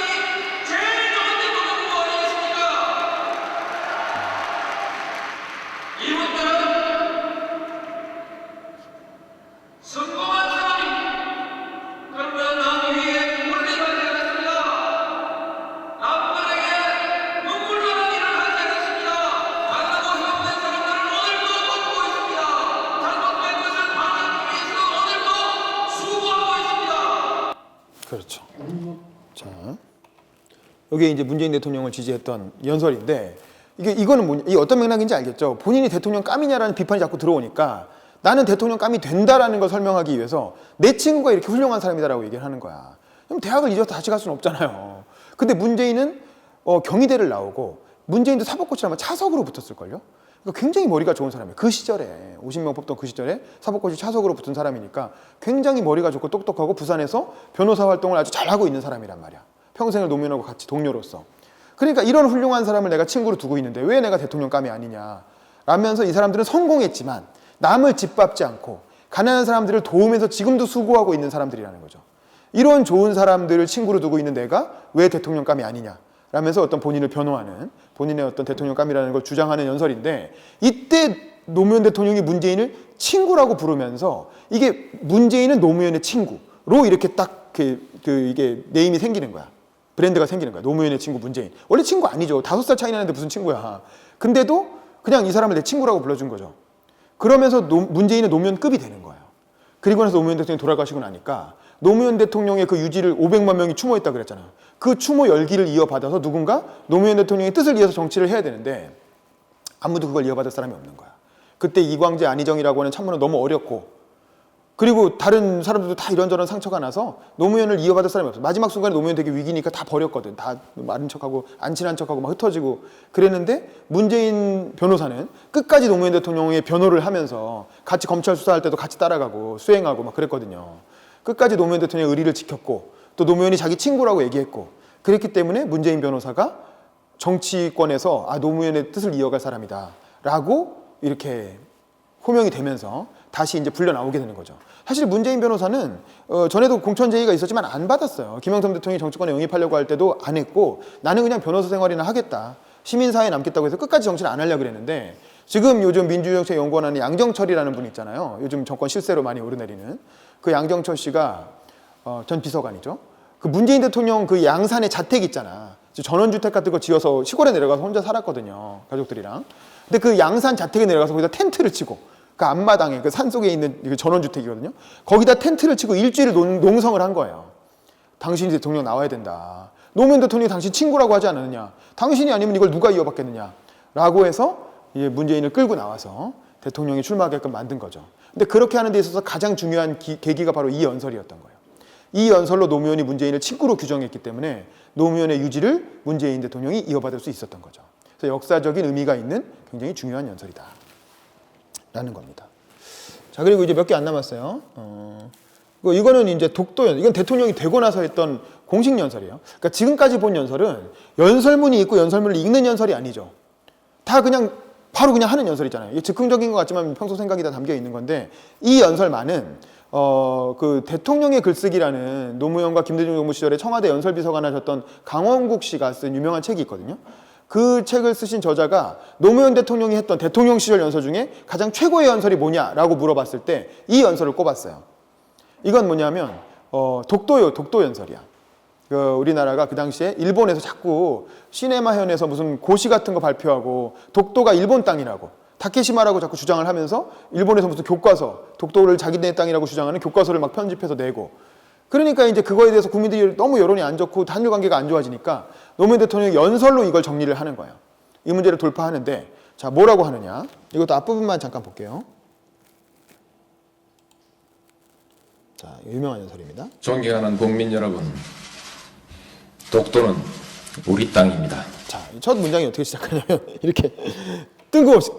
제일 좋은 대통령 후보 아니겠습니까? 이분들은 성공한 사람이 그러나 남 위에 눈물을 흘리지 않았습니다. 남들에게 눈물 나는 일을 하지 않았습니다. 강하고 형된 사람들을 오늘도 돕고 있습니다. 잘못된 것을 반성하기 위해서 오늘도 수고하고 있습니다. 그렇죠. 자, 여기 이제 문재인 대통령을 지지했던 연설인데 이거는 뭐냐? 이 어떤 맥락인지 알겠죠? 본인이 대통령 감이냐라는 비판이 자꾸 들어오니까 나는 대통령 감이 된다라는 걸 설명하기 위해서 내 친구가 이렇게 훌륭한 사람이다라고 얘기를 하는 거야. 그럼 대학을 잊어서 다시 갈 수는 없잖아요. 근데 문재인은 경희대를 나오고 문재인도 사법고시를 아마 차석으로 붙었을걸요? 그러니까 굉장히 머리가 좋은 사람이에요. 그 시절에 50명 뽑던 그 시절에 사법고시 차석으로 붙은 사람이니까 굉장히 머리가 좋고 똑똑하고 부산에서 변호사 활동을 아주 잘하고 있는 사람이란 말이야. 평생을 노무현하고 같이 동료로서. 그러니까 이런 훌륭한 사람을 내가 친구로 두고 있는데 왜 내가 대통령 감이 아니냐 라면서 이 사람들은 성공했지만 남을 짓밟지 않고 가난한 사람들을 도우면서 지금도 수고하고 있는 사람들이라는 거죠. 이런 좋은 사람들을 친구로 두고 있는 내가 왜 대통령 감이 아니냐 라면서 어떤 본인을 변호하는 본인의 어떤 대통령 감이라는 걸 주장하는 연설인데 이때 노무현 대통령이 문재인을 친구라고 부르면서 이게 문재인은 노무현의 친구로 이렇게 딱 이게 네임이 생기는 거야. 브랜드가 생기는 거야. 노무현의 친구 문재인. 원래 친구 아니죠. 5살 차이 나는데 무슨 친구야. 근데도 그냥 이 사람을 내 친구라고 불러준 거죠. 그러면서 문재인은 노무현급이 되는 거예요. 그리고 나서 노무현 대통령이 돌아가시고 나니까 노무현 대통령의 그 유지를 500만 명이 추모했다 그랬잖아요. 그 추모 열기를 이어받아서 누군가 노무현 대통령의 뜻을 이어서 정치를 해야 되는데 아무도 그걸 이어받을 사람이 없는 거야. 그때 이광재, 안희정이라고 하는 참모는 너무 어렸고 그리고 다른 사람들도 다 이런저런 상처가 나서 노무현을 이어받을 사람이 없어. 마지막 순간에 노무현 되게 위기니까 다 버렸거든. 다 마른 척하고 안 친한 척하고 막 흩어지고 그랬는데 문재인 변호사는 끝까지 노무현 대통령의 변호를 하면서 같이 검찰 수사할 때도 같이 따라가고 수행하고 막 그랬거든요. 끝까지 노무현 대통령의 의리를 지켰고 또 노무현이 자기 친구라고 얘기했고 그랬기 때문에 문재인 변호사가 정치권에서 노무현의 뜻을 이어갈 사람이다 라고 이렇게 호명이 되면서 다시 이제 불려 나오게 되는 거죠. 사실 문재인 변호사는 전에도 공천 제의가 있었지만 안 받았어요. 김영삼 대통령이 정치권에 영입하려고 할 때도 안 했고 나는 그냥 변호사 생활이나 하겠다. 시민사회에 남겠다고 해서 끝까지 정치를 안 하려고 그랬는데 지금 요즘 민주정책연구원하는 양정철이라는 분 있잖아요. 요즘 정권 실세로 많이 오르내리는 그 양정철 씨가 전 비서관이죠. 그 문재인 대통령 그 양산에 자택 있잖아. 전원주택 같은 거 지어서 시골에 내려가서 혼자 살았거든요. 가족들이랑. 근데 그 양산 자택에 내려가서 거기다 텐트를 치고 그 앞마당에 그 산속에 있는 그 전원주택이거든요. 거기다 텐트를 치고 일주일 농성을 한 거예요. 당신이 대통령 나와야 된다. 노무현 대통령이 당신 친구라고 하지 않았느냐. 당신이 아니면 이걸 누가 이어받겠느냐. 라고 해서 이제 문재인을 끌고 나와서 대통령이 출마하게끔 만든 거죠. 근데 그렇게 하는 데 있어서 가장 중요한 계기가 바로 이 연설이었던 거예요. 이 연설로 노무현이 문재인을 친구로 규정했기 때문에 노무현의 유지를 문재인 대통령이 이어받을 수 있었던 거죠. 그래서 역사적인 의미가 있는 굉장히 중요한 연설이다. 라는 겁니다. 자, 그리고 이제 몇 개 안 남았어요. 이거는 이제 독도연, 이건 대통령이 되고 나서 했던 공식 연설이에요. 그러니까 지금까지 본 연설은 연설문이 있고 연설문을 읽는 연설이 아니죠. 다 그냥 바로 그냥 하는 연설이잖아요. 이게 즉흥적인 것 같지만 평소 생각이 다 담겨 있는 건데 이 연설만은 그 대통령의 글쓰기라는 노무현과 김대중 정부 시절에 청와대 연설비서관 하셨던 강원국 씨가 쓴 유명한 책이 있거든요. 그 책을 쓰신 저자가 노무현 대통령이 했던 대통령 시절 연설 중에 가장 최고의 연설이 뭐냐라고 물어봤을 때 이 연설을 꼽았어요. 이건 뭐냐면 독도 연설이야. 우리나라가 그 당시에 일본에서 자꾸 시네마현에서 무슨 고시 같은 거 발표하고 독도가 일본 땅이라고 타케시마라고 자꾸 주장을 하면서 일본에서 무슨 교과서, 독도를 자기네 땅이라고 주장하는 교과서를 막 편집해서 내고, 그러니까 이제 그거에 대해서 국민들이 너무 여론이 안 좋고 한일 관계가 안 좋아지니까 노무현 대통령이 연설로 이걸 정리를 하는 거예요. 이 문제를 돌파하는데, 자, 뭐라고 하느냐. 이것도 앞부분만 잠깐 볼게요. 자, 유명한 연설입니다. 존경하는 국민 여러분, 독도는 우리 땅입니다. 자, 첫 문장이 어떻게 시작하냐면 이렇게 뜬금없이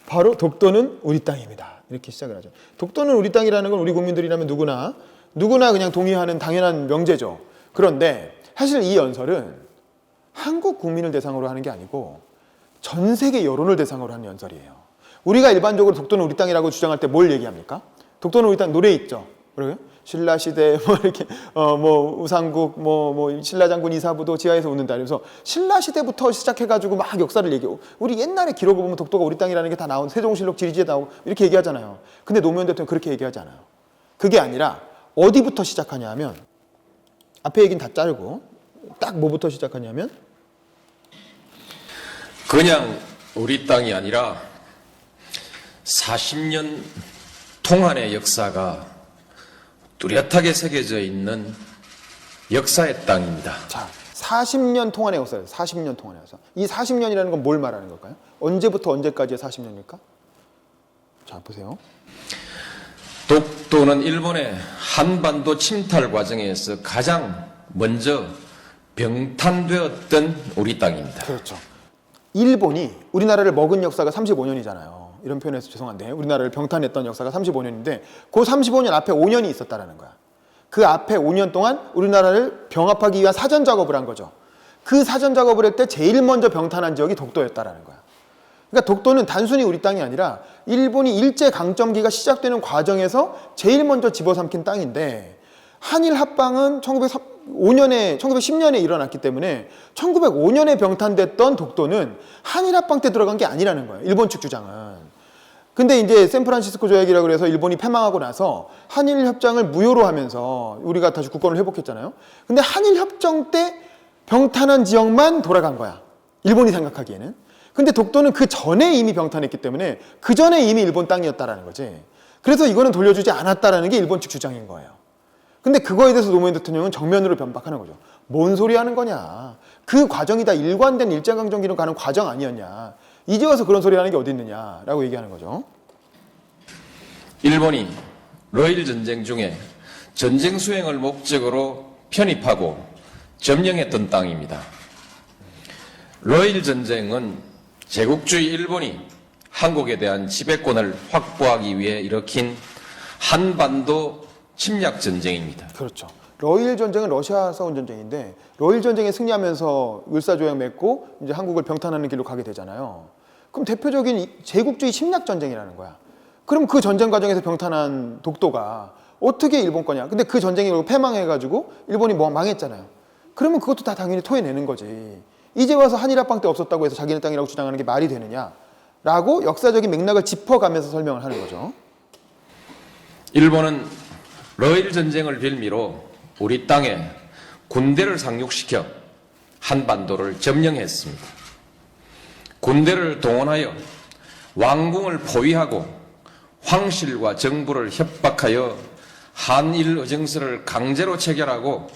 바로 독도는 우리 땅입니다. 이렇게 시작을 하죠. 독도는 우리 땅이라는 건 우리 국민들이라면 누구나 그냥 동의하는 당연한 명제죠. 그런데 사실 이 연설은 한국 국민을 대상으로 하는 게 아니고 전 세계 여론을 대상으로 하는 연설이에요. 우리가 일반적으로 독도는 우리 땅이라고 주장할 때 뭘 얘기합니까? 독도는 우리 땅 노래 있죠. 뭐라고요? 신라시대 뭐 이렇게 우상국 신라장군 이사부도 지하에서 웃는다. 그래서 신라시대부터 시작해가지고 막 역사를 얘기하고, 우리 옛날에 기록을 보면 독도가 우리 땅이라는 게 다 나온 세종실록 지리지에 나오고 이렇게 얘기하잖아요. 근데 노무현 대통령 그렇게 얘기하지 않아요. 그게 아니라 어디부터 시작하냐 하면, 앞에 얘기는 다 자르고 딱 뭐부터 시작하냐면, 그냥 우리 땅이 아니라 40년 동안의 역사가 뚜렷하게 새겨져 있는 역사의 땅입니다. 자, 40년 동안의 역사예요. 40년 동안의 역사. 이 40년이라는 건 뭘 말하는 걸까요? 언제부터 언제까지의 40년일까? 자, 보세요. 독도는 일본의 한반도 침탈 과정에서 가장 먼저 병탄되었던 우리 땅입니다. 그렇죠. 일본이 우리나라를 먹은 역사가 35년이잖아요. 이런 표현해서 죄송한데 우리나라를 병탄했던 역사가 35년인데 그 35년 앞에 5년이 있었다라는 거야. 그 앞에 5년 동안 우리나라를 병합하기 위한 사전 작업을 한 거죠. 그 사전 작업을 할 때 제일 먼저 병탄한 지역이 독도였다라는 거야. 그러니까 독도는 단순히 우리 땅이 아니라 일본이 일제 강점기가 시작되는 과정에서 제일 먼저 집어삼킨 땅인데, 한일 합방은 1910년에 일어났기 때문에 1905년에 병탄됐던 독도는 한일 합방 때 들어간 게 아니라는 거예요. 일본 측 주장은. 근데 이제 샌프란시스코 조약이라고 해서 일본이 패망하고 나서 한일 협정을 무효로 하면서 우리가 다시 국권을 회복했잖아요. 근데 한일 협정 때 병탄한 지역만 돌아간 거야. 일본이 생각하기에는. 근데 독도는 그 전에 이미 병탄했기 때문에 그 전에 이미 일본 땅이었다라는 거지. 그래서 이거는 돌려주지 않았다라는 게 일본 측 주장인 거예요. 근데 그거에 대해서 노무현 대통령은 정면으로 변박하는 거죠. 뭔 소리 하는 거냐. 그 과정이 다 일관된 일제강점기로 가는 과정 아니었냐. 이제 와서 그런 소리 하는 게 어디 있느냐라고 얘기하는 거죠. 일본이 러일 전쟁 중에 전쟁 수행을 목적으로 편입하고 점령했던 땅입니다. 러일 전쟁은 제국주의 일본이 한국에 대한 지배권을 확보하기 위해 일으킨 한반도 침략 전쟁입니다. 그렇죠. 러일 전쟁은 러시아 싸운 전쟁인데 러일 전쟁에 승리하면서 을사조약 맺고 이제 한국을 병탄하는 길로 가게 되잖아요. 그럼 대표적인 제국주의 침략 전쟁이라는 거야. 그럼 그 전쟁 과정에서 병탄한 독도가 어떻게 일본 거냐? 근데 그 전쟁이 패망해가지고 일본이 망했잖아요. 그러면 그것도 다 당연히 토해내는 거지. 이제 와서 한일 합방 때 없었다고 해서 자기네 땅이라고 주장하는 게 말이 되느냐? 라고 역사적인 맥락을 짚어가면서 설명을 하는 거죠. 일본은 러일 전쟁을 빌미로 우리 땅에 군대를 상륙시켜 한반도를 점령했습니다. 군대를 동원하여 왕궁을 포위하고 황실과 정부를 협박하여 한일 의정서를 강제로 체결하고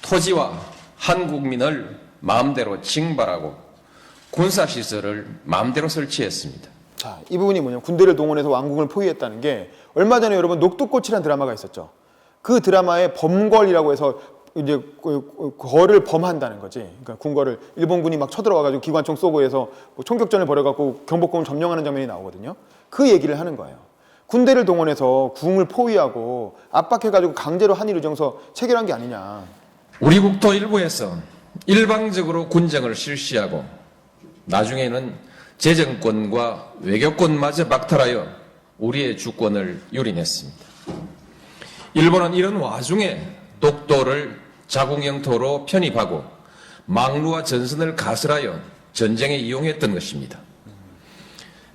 토지와 한국민을 마음대로 징발하고 군사시설을 마음대로 설치했습니다. 자, 이 부분이 뭐냐면 군대를 동원해서 왕궁을 포위했다는 게 얼마 전에 여러분 녹두꽃이라는 드라마가 있었죠. 그 드라마에 범궐이라고 해서 이제 거를 범한다는 거지. 그러니까 궁궐을 일본군이 막 쳐들어와가지고 기관총 쏘고 해서 뭐 총격전을 벌여갖고 경복궁을 점령하는 장면이 나오거든요. 그 얘기를 하는 거예요. 군대를 동원해서 궁을 포위하고 압박해가지고 강제로 한일의정서 체결한 게 아니냐. 우리 국토 일부에서 일방적으로 군정을 실시하고 나중에는 재정권과 외교권마저 박탈하여 우리의 주권을 유린했습니다. 일본은 이런 와중에 독도를 자국 영토로 편입하고 망루와 전선을 가설하여 전쟁에 이용했던 것입니다.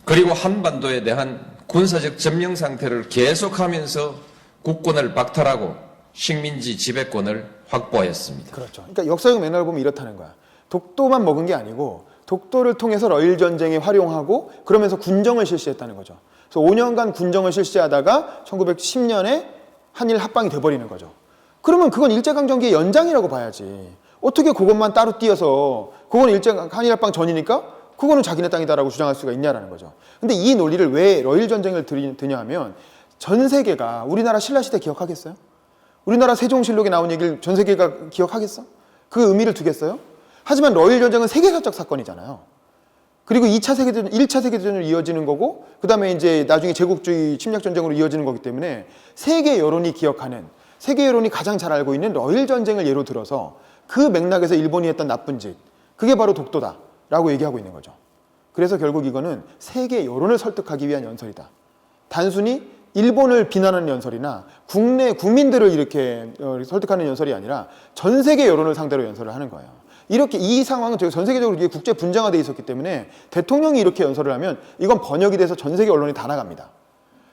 그리고 한반도에 대한 군사적 점령 상태를 계속하면서 국권을 박탈하고 식민지 지배권을 확보했습니다. 그렇죠. 그러니까 역사적 맥락을 보면 이렇다는 거야. 독도만 먹은 게 아니고 독도를 통해서 러일 전쟁에 활용하고 그러면서 군정을 실시했다는 거죠. 그래서 5년간 군정을 실시하다가 1910년에 한일 합방이 돼버리는 거죠. 그러면 그건 일제강점기의 연장이라고 봐야지. 어떻게 그것만 따로 띄어서 그건 한일 합방 전이니까 그거는 자기네 땅이다라고 주장할 수가 있냐라는 거죠. 근데 이 논리를 왜 러일 전쟁을 드냐 하면 전 세계가 우리나라 신라시대 기억하겠어요? 우리나라 세종실록에 나온 얘기를 전 세계가 기억하겠어? 그 의미를 두겠어요? 하지만 러일 전쟁은 세계사적 사건이잖아요. 그리고 2차 세계대전, 1차 세계대전으로 이어지는 거고 그 다음에 이제 나중에 제국주의 침략전쟁으로 이어지는 거기 때문에 세계 여론이 기억하는, 세계 여론이 가장 잘 알고 있는 러일 전쟁을 예로 들어서 그 맥락에서 일본이 했던 나쁜 짓, 그게 바로 독도다라고 얘기하고 있는 거죠. 그래서 결국 이거는 세계 여론을 설득하기 위한 연설이다. 단순히 일본을 비난하는 연설이나 국내 국민들을 이렇게 설득하는 연설이 아니라 전 세계 여론을 상대로 연설을 하는 거예요. 이렇게 이 상황은 전 세계적으로 이게 국제 분쟁화되어 있었기 때문에 대통령이 이렇게 연설을 하면 이건 번역이 돼서 전 세계 언론이 다 나갑니다.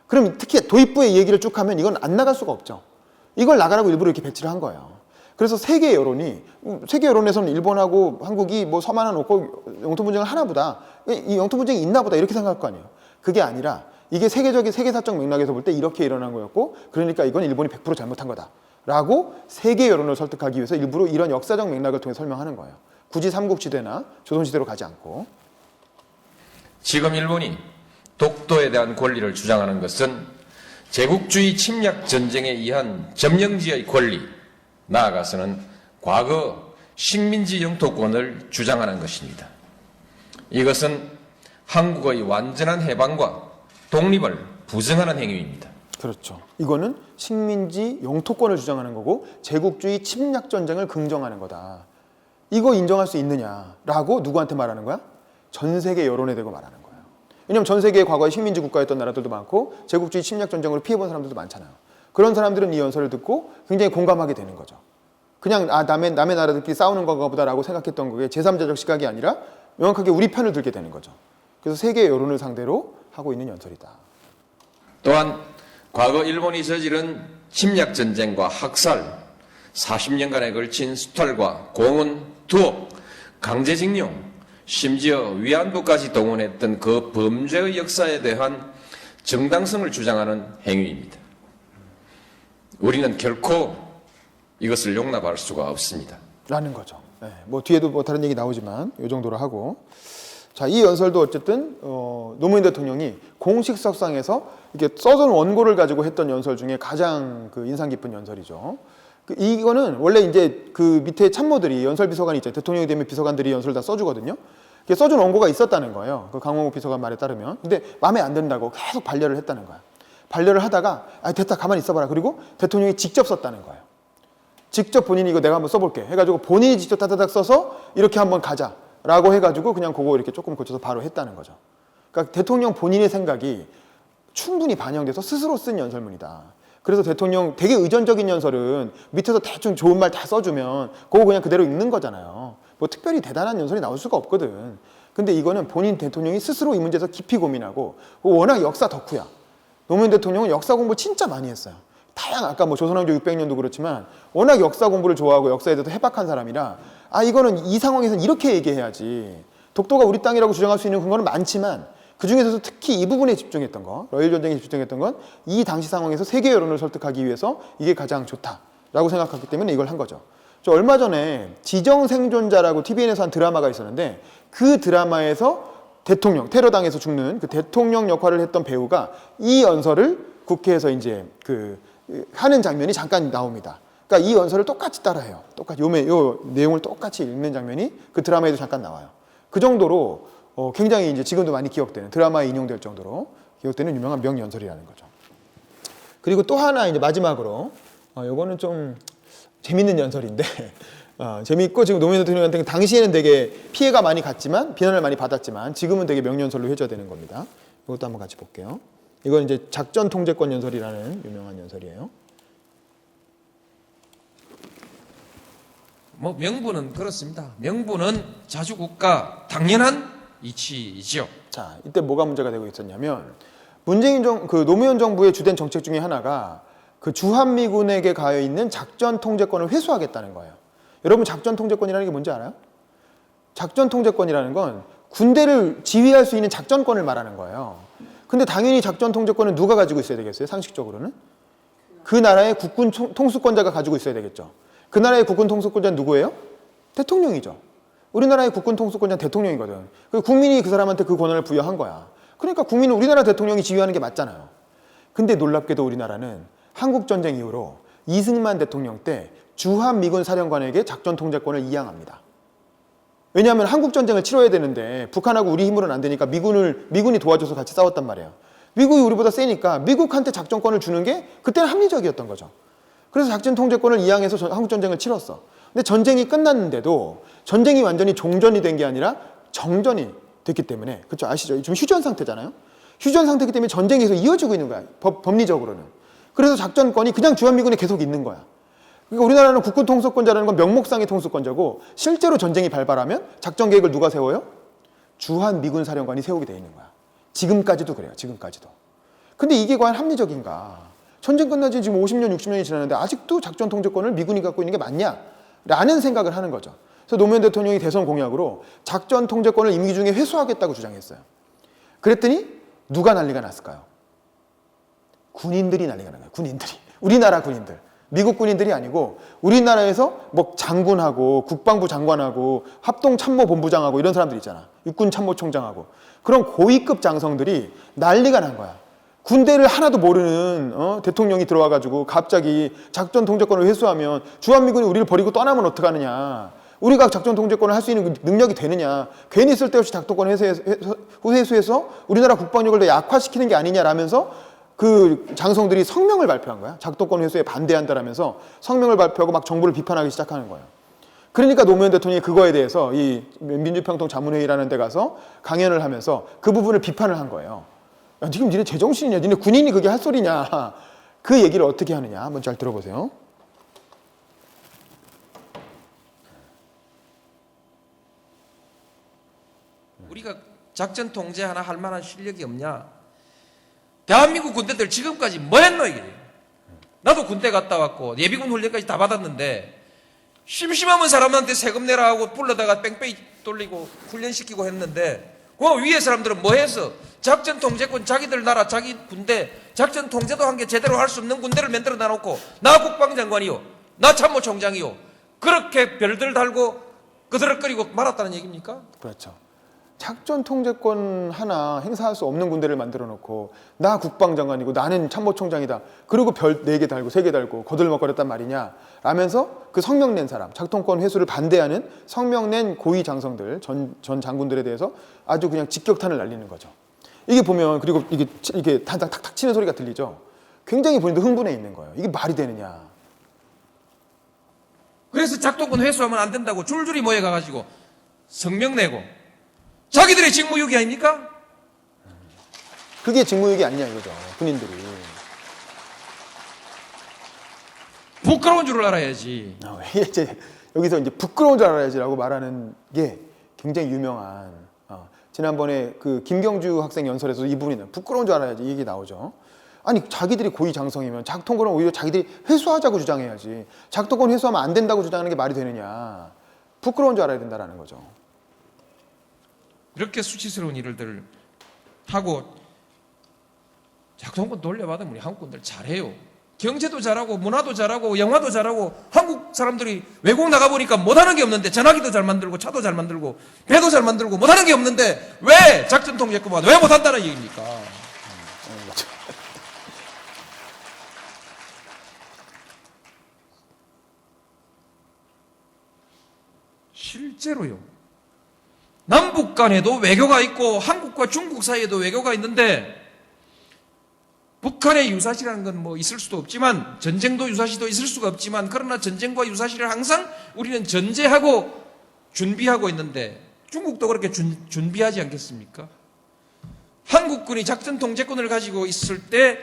그럼 특히 도입부의 얘기를 쭉 하면 이건 안 나갈 수가 없죠. 이걸 나가라고 일부러 이렇게 배치를 한 거예요. 그래서 세계 여론이, 세계 여론에서는 일본하고 한국이 뭐 섬 하나 놓고 영토 분쟁을 하나 보다, 이 영토 분쟁이 있나 보다 이렇게 생각할 거 아니에요. 그게 아니라 이게 세계적인 세계사적 맥락에서 볼 때 이렇게 일어난 거였고, 그러니까 이건 일본이 100% 잘못한 거다 라고 세계 여론을 설득하기 위해서 일부러 이런 역사적 맥락을 통해 설명하는 거예요. 굳이 삼국시대나 조선시대로 가지 않고. 지금 일본이 독도에 대한 권리를 주장하는 것은 제국주의 침략 전쟁에 의한 점령지의 권리, 나아가서는 과거 식민지 영토권을 주장하는 것입니다. 이것은 한국의 완전한 해방과 독립을 부정하는 행위입니다. 그렇죠. 이거는 식민지 영토권을 주장하는 거고 제국주의 침략 전쟁을 긍정하는 거다. 이거 인정할 수 있느냐라고 누구한테 말하는 거야? 전 세계 여론에 대고 말하는 거예요. 왜냐하면 전 세계에 과거에 식민지 국가였던 나라들도 많고 제국주의 침략 전쟁으로 피해본 사람들도 많잖아요. 그런 사람들은 이 연설을 듣고 굉장히 공감하게 되는 거죠. 그냥 남의 나라들끼리 싸우는 건가 보다라고 생각했던 거에 제3자적 시각이 아니라 명확하게 우리 편을 들게 되는 거죠. 그래서 세계 여론을 상대로 하고 있는 연설이다. 또한 과거 일본이 저지른 침략 전쟁과 학살, 40년간에 걸친 수탈과 공원, 투옥, 강제징용, 심지어 위안부까지 동원했던 그 범죄의 역사에 대한 정당성을 주장하는 행위입니다. 우리는 결코 이것을 용납할 수가 없습니다. 라는 거죠. 네, 뭐 뒤에도 뭐 다른 얘기 나오지만 이 정도로 하고, 자, 이 연설도 어쨌든 노무현 대통령이 공식 석상에서 이렇게 써준 원고를 가지고 했던 연설 중에 가장 그 인상 깊은 연설이죠. 이거는 원래 이제 그 밑에 참모들이 연설 비서관이 있잖아요. 대통령이 되면 비서관들이 연설 다 써주거든요. 써준 원고가 있었다는 거예요. 그 강홍욱 비서관 말에 따르면. 근데 마음에 안 든다고 계속 반려를 했다는 거야. 반려를 하다가 됐다 가만히 있어봐라. 그리고 대통령이 직접 썼다는 거예요. 직접 본인이 이거 내가 한번 써볼게 해가지고 본인이 직접 따다닥 써서 이렇게 한번 가자라고 해가지고 그냥 그거 이렇게 조금 고쳐서 바로 했다는 거죠. 그러니까 대통령 본인의 생각이 충분히 반영돼서 스스로 쓴 연설문이다. 그래서 대통령 되게 의존적인 연설은 밑에서 대충 좋은 말 다 써주면 그거 그냥 그대로 읽는 거잖아요. 뭐 특별히 대단한 연설이 나올 수가 없거든. 근데 이거는 본인 대통령이 스스로 이 문제에서 깊이 고민하고 워낙 역사 덕후야. 노무현 대통령은 역사 공부 진짜 많이 했어요. 다양한 아까 뭐 조선왕조 600년도 그렇지만 워낙 역사 공부를 좋아하고 역사에 대해서 해박한 사람이라 이거는 이 상황에서는 이렇게 얘기해야지. 독도가 우리 땅이라고 주장할 수 있는 근거는 많지만 그중에서도 특히 이 부분에 집중했던 거, 러일 전쟁에 집중했던 건 이 당시 상황에서 세계 여론을 설득하기 위해서 이게 가장 좋다라고 생각했기 때문에 이걸 한 거죠. 저 얼마 전에 지정생존자라고 TVN에서 한 드라마가 있었는데 그 드라마에서 대통령, 테러당해서 죽는 그 대통령 역할을 했던 배우가 이 연설을 국회에서 이제 하는 장면이 잠깐 나옵니다. 그러니까 이 연설을 똑같이 따라해요. 똑같이 요 내용을 똑같이 읽는 장면이 그 드라마에도 잠깐 나와요. 그 정도로 굉장히 이제 지금도 많이 기억되는 드라마에 인용될 정도로 기억되는 유명한 명연설이라는 거죠. 그리고 또 하나 이제 마지막으로 요거는 좀 재밌는 연설인데 재미있고 지금 노무현 대통령한테 당시에는 되게 피해가 많이 갔지만 비난을 많이 받았지만 지금은 되게 명연설로 회자되는 겁니다. 이것도 한번 같이 볼게요. 이건 이제 작전 통제권 연설이라는 유명한 연설이에요. 뭐 명분은 그렇습니다. 명분은 자주국가 당연한 이치이죠. 자, 이때 뭐가 문제가 되고 있었냐면 노무현 정부의 주된 정책 중에 하나가 그 주한미군에게 가해 있는 작전 통제권을 회수하겠다는 거예요. 여러분 작전 통제권이라는 게 뭔지 알아요? 작전 통제권이라는 건 군대를 지휘할 수 있는 작전권을 말하는 거예요. 근데 당연히 작전 통제권은 누가 가지고 있어야 되겠어요? 상식적으로는? 그 나라의 국군 통수권자가 가지고 있어야 되겠죠. 그 나라의 국군 통수권자는 누구예요? 대통령이죠. 우리나라의 국군 통수권자는 대통령이거든. 국민이 그 사람한테 그 권한을 부여한 거야. 그러니까 국민은 우리나라 대통령이 지휘하는 게 맞잖아요. 근데 놀랍게도 우리나라는 한국전쟁 이후로 이승만 대통령 때 주한미군 사령관에게 작전 통제권을 이양합니다. 왜냐하면 한국전쟁을 치러야 되는데 북한하고 우리 힘으로는 안 되니까 미군이 도와줘서 같이 싸웠단 말이에요. 미국이 우리보다 세니까 미국한테 작전권을 주는 게 그때는 합리적이었던 거죠. 그래서 작전 통제권을 이양해서 한국전쟁을 치렀어. 근데 전쟁이 끝났는데도 전쟁이 완전히 종전이 된 게 아니라 정전이 됐기 때문에 그렇죠? 아시죠? 지금 휴전 상태잖아요. 휴전 상태이기 때문에 전쟁이 계속 이어지고 있는 거야. 법리적으로는. 그래서 작전권이 그냥 주한미군에 계속 있는 거야. 그러니까 우리나라는 국군 통수권자라는 건 명목상의 통수권자고 실제로 전쟁이 발발하면 작전 계획을 누가 세워요? 주한미군 사령관이 세우게 돼 있는 거야. 지금까지도 그래요. 지금까지도. 근데 이게 과연 합리적인가? 전쟁 끝난 지 지금 50년, 60년이 지났는데 아직도 작전 통제권을 미군이 갖고 있는 게 맞냐? 라는 생각을 하는 거죠. 그래서 노무현 대통령이 대선 공약으로 작전 통제권을 임기 중에 회수하겠다고 주장했어요. 그랬더니 누가 난리가 났을까요? 군인들이 난리가 난 거예요. 군인들이. 우리나라 군인들. 미국 군인들이 아니고 우리나라에서 뭐 장군하고 국방부 장관하고 합동참모본부장하고 이런 사람들 있잖아. 육군참모총장하고 그런 고위급 장성들이 난리가 난 거야. 군대를 하나도 모르는 대통령이 들어와가지고 갑자기 작전 통제권을 회수하면 주한미군이 우리를 버리고 떠나면 어떡하느냐. 우리가 작전 통제권을 할 수 있는 능력이 되느냐. 괜히 쓸데없이 작전권 회수해서 우리나라 국방력을 더 약화시키는 게 아니냐라면서 그 장성들이 성명을 발표한 거야. 작동권 회수에 반대한다라면서 성명을 발표하고 막 정부를 비판하기 시작하는 거예요. 그러니까 노무현 대통령이 그거에 대해서 이 민주평통 자문회의라는 데 가서 강연을 하면서 그 부분을 비판을 한 거예요. 야, 지금 니네 제정신이냐? 니네 군인이 그게 할 소리냐? 그 얘기를 어떻게 하느냐? 한번 잘 들어보세요. 우리가 작전 통제 하나 할 만한 실력이 없냐? 대한민국 군대들 지금까지 뭐 했노 이게? 나도 군대 갔다 왔고 예비군 훈련까지 다 받았는데 심심하면 사람한테 세금 내라 하고 불러다가 뺑뺑이 돌리고 훈련시키고 했는데 그 위에 사람들은 뭐 했어? 작전 통제권 자기들 나라 자기 군대 작전 통제도 한 게 제대로 할 수 없는 군대를 만들어 놔놓고 나 국방장관이요 나 참모총장이요 그렇게 별들 달고 그들을거리고 말았다는 얘기입니까? 그렇죠. 작전 통제권 하나 행사할 수 없는 군대를 만들어 놓고 나 국방장관이고 나는 참모총장이다. 그리고 별 4개 달고 3개 달고 거들먹거렸단 말이냐 라면서 그 성명 낸 사람 작동권 회수를 반대하는 성명 낸 고위 장성들 전 장군들에 대해서 아주 그냥 직격탄을 날리는 거죠. 이게 보면 그리고 이게 단장 탁탁 치는 소리가 들리죠. 굉장히 본인도 흥분해 있는 거예요. 이게 말이 되느냐. 그래서 작동권 회수하면 안 된다고 줄줄이 모여가가지고 성명 내고 자기들의 직무유기 아닙니까? 그게 직무유기 아니냐 이거죠. 군인들이. 부끄러운 줄 알아야지. 이게 이제 여기서 이제 부끄러운 줄 알아야지라고 말하는 게 굉장히 유명한 지난번에 그 김경주 학생 연설에서 이 부분이 나와요. 부끄러운 줄 알아야지 이 얘기 나오죠. 아니 자기들이 고의장성이면 작동권을 오히려 자기들이 회수하자고 주장해야지. 작동권 회수하면 안 된다고 주장하는 게 말이 되느냐. 부끄러운 줄 알아야 된다라는 거죠. 이렇게 수치스러운 일들을 하고 작동권 돌려받으면 우리 한국분들 잘해요. 경제도 잘하고 문화도 잘하고 영화도 잘하고 한국 사람들이 외국 나가보니까 못하는 게 없는데 전화기도 잘 만들고 차도 잘 만들고 배도 잘 만들고 못하는 게 없는데 왜 작전 통제권만 왜 못한다는 얘기입니까? 실제로요. 남북 간에도 외교가 있고 한국과 중국 사이에도 외교가 있는데 북한의 유사시라는 건 뭐 있을 수도 없지만 전쟁도 유사시도 있을 수가 없지만 그러나 전쟁과 유사시를 항상 우리는 전제하고 준비하고 있는데 중국도 그렇게 준비하지 않겠습니까? 한국군이 작전 통제권을 가지고 있을 때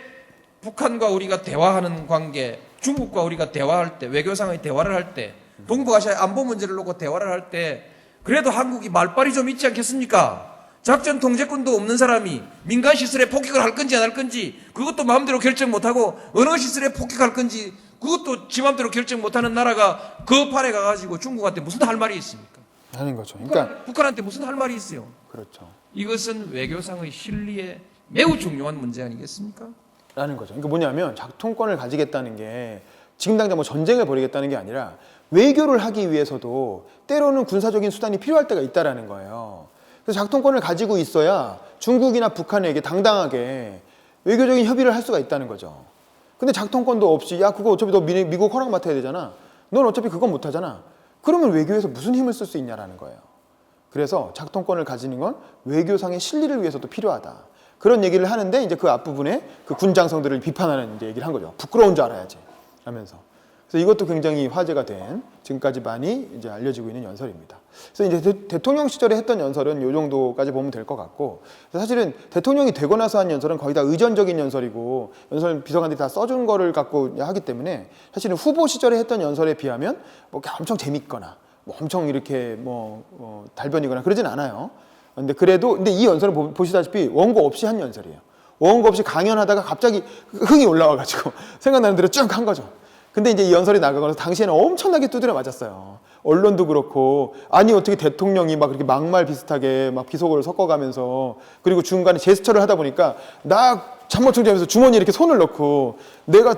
북한과 우리가 대화하는 관계, 중국과 우리가 대화할 때 외교상의 대화를 할 때 동북아시아 안보 문제를 놓고 대화를 할 때 그래도 한국이 말빨이 좀 있지 않겠습니까? 작전 통제권도 없는 사람이 민간 시설에 폭격을 할 건지 안 할 건지 그것도 마음대로 결정 못하고 어느 시설에 폭격할 건지 그것도 지 마음대로 결정 못하는 나라가 그 판에 가가지고 중국한테 무슨 할 말이 있습니까? 하는 거죠. 그러니까 북한한테 무슨 할 말이 있어요? 그렇죠. 이것은 외교상의 실리에 매우 중요한 문제 아니겠습니까? 라는 거죠. 그러니까 뭐냐면 작통권을 가지겠다는 게 지금 당장 뭐 전쟁을 벌이겠다는 게 아니라 외교를 하기 위해서도 때로는 군사적인 수단이 필요할 때가 있다라는 거예요. 그래서 작통권을 가지고 있어야 중국이나 북한에게 당당하게 외교적인 협의를 할 수가 있다는 거죠. 근데 작통권도 없이 야 그거 어차피 너 미국 허락 맡아야 되잖아. 넌 어차피 그건 못하잖아. 그러면 외교에서 무슨 힘을 쓸 수 있냐라는 거예요. 그래서 작통권을 가지는 건 외교상의 실리를 위해서도 필요하다. 그런 얘기를 하는데 이제 그 앞부분에 그 군장성들을 비판하는 이제 얘기를 한 거죠. 부끄러운 줄 알아야지 하면서. 그래서 이것도 굉장히 화제가 된 지금까지 많이 이제 알려지고 있는 연설입니다. 그래서 이제 대통령 시절에 했던 연설은 이 정도까지 보면 될 것 같고 사실은 대통령이 되고 나서 한 연설은 거의 다 의전적인 연설이고 연설 비서관들이 다 써준 거를 갖고 하기 때문에 사실은 후보 시절에 했던 연설에 비하면 뭐 엄청 재밌거나 뭐 엄청 이렇게 달변이거나 그러진 않아요. 근데 이 연설을 보시다시피 원고 없이 한 연설이에요. 원고 없이 강연하다가 갑자기 흥이 올라와가지고 생각나는 대로 쭉 한 거죠. 근데 이제 이 연설이 나가면서 당시에는 엄청나게 두드려 맞았어요. 언론도 그렇고 아니 어떻게 대통령이 막 그렇게 막말 비슷하게 막 비속어를 섞어가면서 그리고 중간에 제스처를 하다 보니까 나 참모총장이면서 주머니에 이렇게 손을 넣고 내가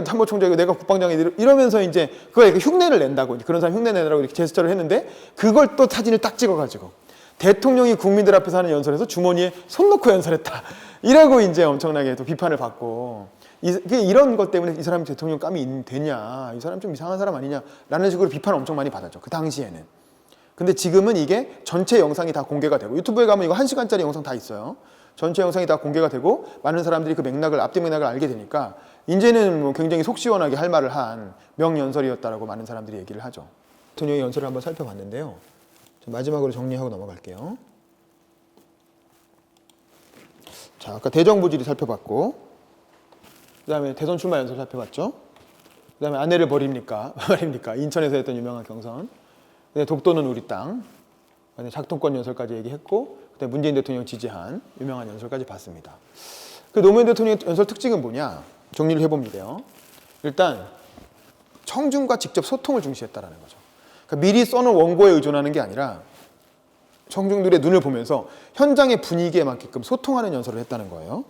참모총장이고 내가 국방장이고 이러면서 이제 그걸 이렇게 흉내를 낸다고 그런 사람 흉내 내라고 이렇게 제스처를 했는데 그걸 또 사진을 딱 찍어가지고 대통령이 국민들 앞에서 하는 연설에서 주머니에 손 넣고 연설했다. 이라고 이제 엄청나게 또 비판을 받고 이런 것 때문에 이 사람이 대통령감이 되냐, 이 사람 좀 이상한 사람 아니냐 라는 식으로 비판을 엄청 많이 받았죠. 그 당시에는. 근데 지금은 이게 전체 영상이 다 공개가 되고 유튜브에 가면 이거 1시간짜리 영상 다 있어요. 전체 영상이 다 공개가 되고 많은 사람들이 그 앞뒤 맥락을 알게 되니까 이제는 뭐 굉장히 속 시원하게 할 말을 한 명연설이었다라고 많은 사람들이 얘기를 하죠. 대통령의 연설을 한번 살펴봤는데요. 마지막으로 정리하고 넘어갈게요. 자, 아까 대정부질이 살펴봤고 그 다음에 대선 출마 연설 살펴봤죠. 그 다음에 아내를 버립니까? 말입니까? 인천에서 했던 유명한 경선. 그다음에 독도는 우리 땅. 그다음에 작동권 연설까지 얘기했고 그다음에 문재인 대통령 지지한 유명한 연설까지 봤습니다. 그 노무현 대통령 연설 특징은 뭐냐? 정리를 해봅니다요. 일단 청중과 직접 소통을 중시했다라는 거죠. 그러니까 미리 써놓은 원고에 의존하는 게 아니라 청중들의 눈을 보면서 현장의 분위기에 맞게끔 소통하는 연설을 했다는 거예요.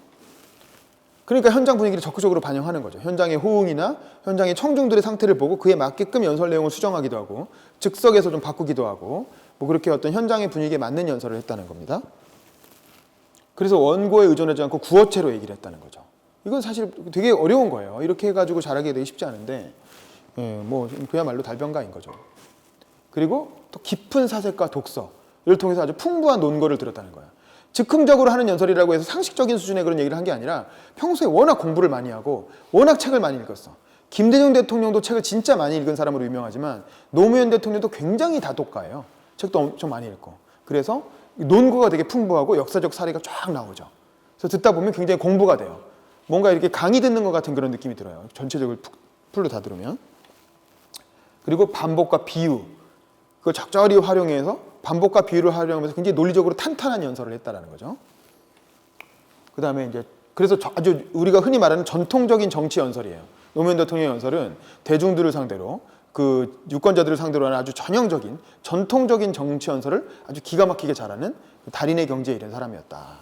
그러니까 현장 분위기를 적극적으로 반영하는 거죠. 현장의 호응이나 현장의 청중들의 상태를 보고 그에 맞게끔 연설 내용을 수정하기도 하고 즉석에서 좀 바꾸기도 하고 뭐 그렇게 어떤 현장의 분위기에 맞는 연설을 했다는 겁니다. 그래서 원고에 의존하지 않고 구어체로 얘기를 했다는 거죠. 이건 사실 되게 어려운 거예요. 이렇게 해가지고 잘하기 되게 쉽지 않은데 뭐 그야말로 달변가인 거죠. 그리고 또 깊은 사색과 독서를 통해서 아주 풍부한 논거를 들었다는 거예요. 즉흥적으로 하는 연설이라고 해서 상식적인 수준의 그런 얘기를 한 게 아니라 평소에 워낙 공부를 많이 하고 워낙 책을 많이 읽었어. 김대중 대통령도 책을 진짜 많이 읽은 사람으로 유명하지만 노무현 대통령도 굉장히 다독가예요. 책도 엄청 많이 읽고. 그래서 논거가 되게 풍부하고 역사적 사례가 쫙 나오죠. 그래서 듣다 보면 굉장히 공부가 돼요. 뭔가 이렇게 강의 듣는 것 같은 그런 느낌이 들어요. 전체적으로 풀로 다 들으면. 그리고 반복과 비유 그걸 적절히 활용해서 반복과 비유를 활용하면서 굉장히 논리적으로 탄탄한 연설을 했다라는 거죠. 그 다음에 이제 그래서 아주 우리가 흔히 말하는 전통적인 정치 연설이에요. 노무현 대통령 연설은 대중들을 상대로 그 유권자들을 상대로 하는 아주 전형적인 전통적인 정치 연설을 아주 기가 막히게 잘하는 달인의 경지에 이른 사람이었다.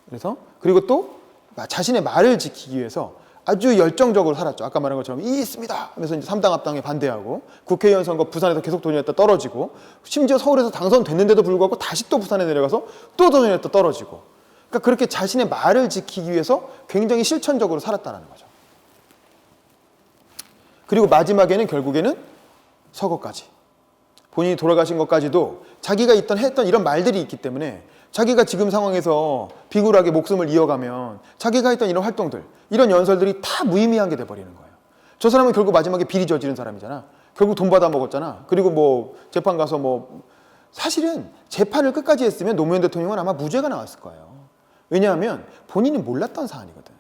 그래서 그리고 또 자신의 말을 지키기 위해서 아주 열정적으로 살았죠. 아까 말한 것처럼 이 있습니다 하면서 이제 3당 합당에 반대하고 국회의원 선거 부산에서 계속 도전했다 떨어지고 심지어 서울에서 당선됐는데도 불구하고 다시 또 부산에 내려가서 또 도전했다 떨어지고 그러니까 그렇게 자신의 말을 지키기 위해서 굉장히 실천적으로 살았다는 거죠. 그리고 마지막에는 결국에는 서거까지 본인이 돌아가신 것까지도 자기가 했던 이런 말들이 있기 때문에 자기가 지금 상황에서 비굴하게 목숨을 이어가면 자기가 했던 이런 활동들, 이런 연설들이 다 무의미한 게 돼버리는 거예요. 저 사람은 결국 마지막에 비리 저지른 사람이잖아. 결국 돈 받아 먹었잖아. 그리고 뭐 재판 가서 뭐 사실은 재판을 끝까지 했으면 노무현 대통령은 아마 무죄가 나왔을 거예요. 왜냐하면 본인은 몰랐던 사안이거든.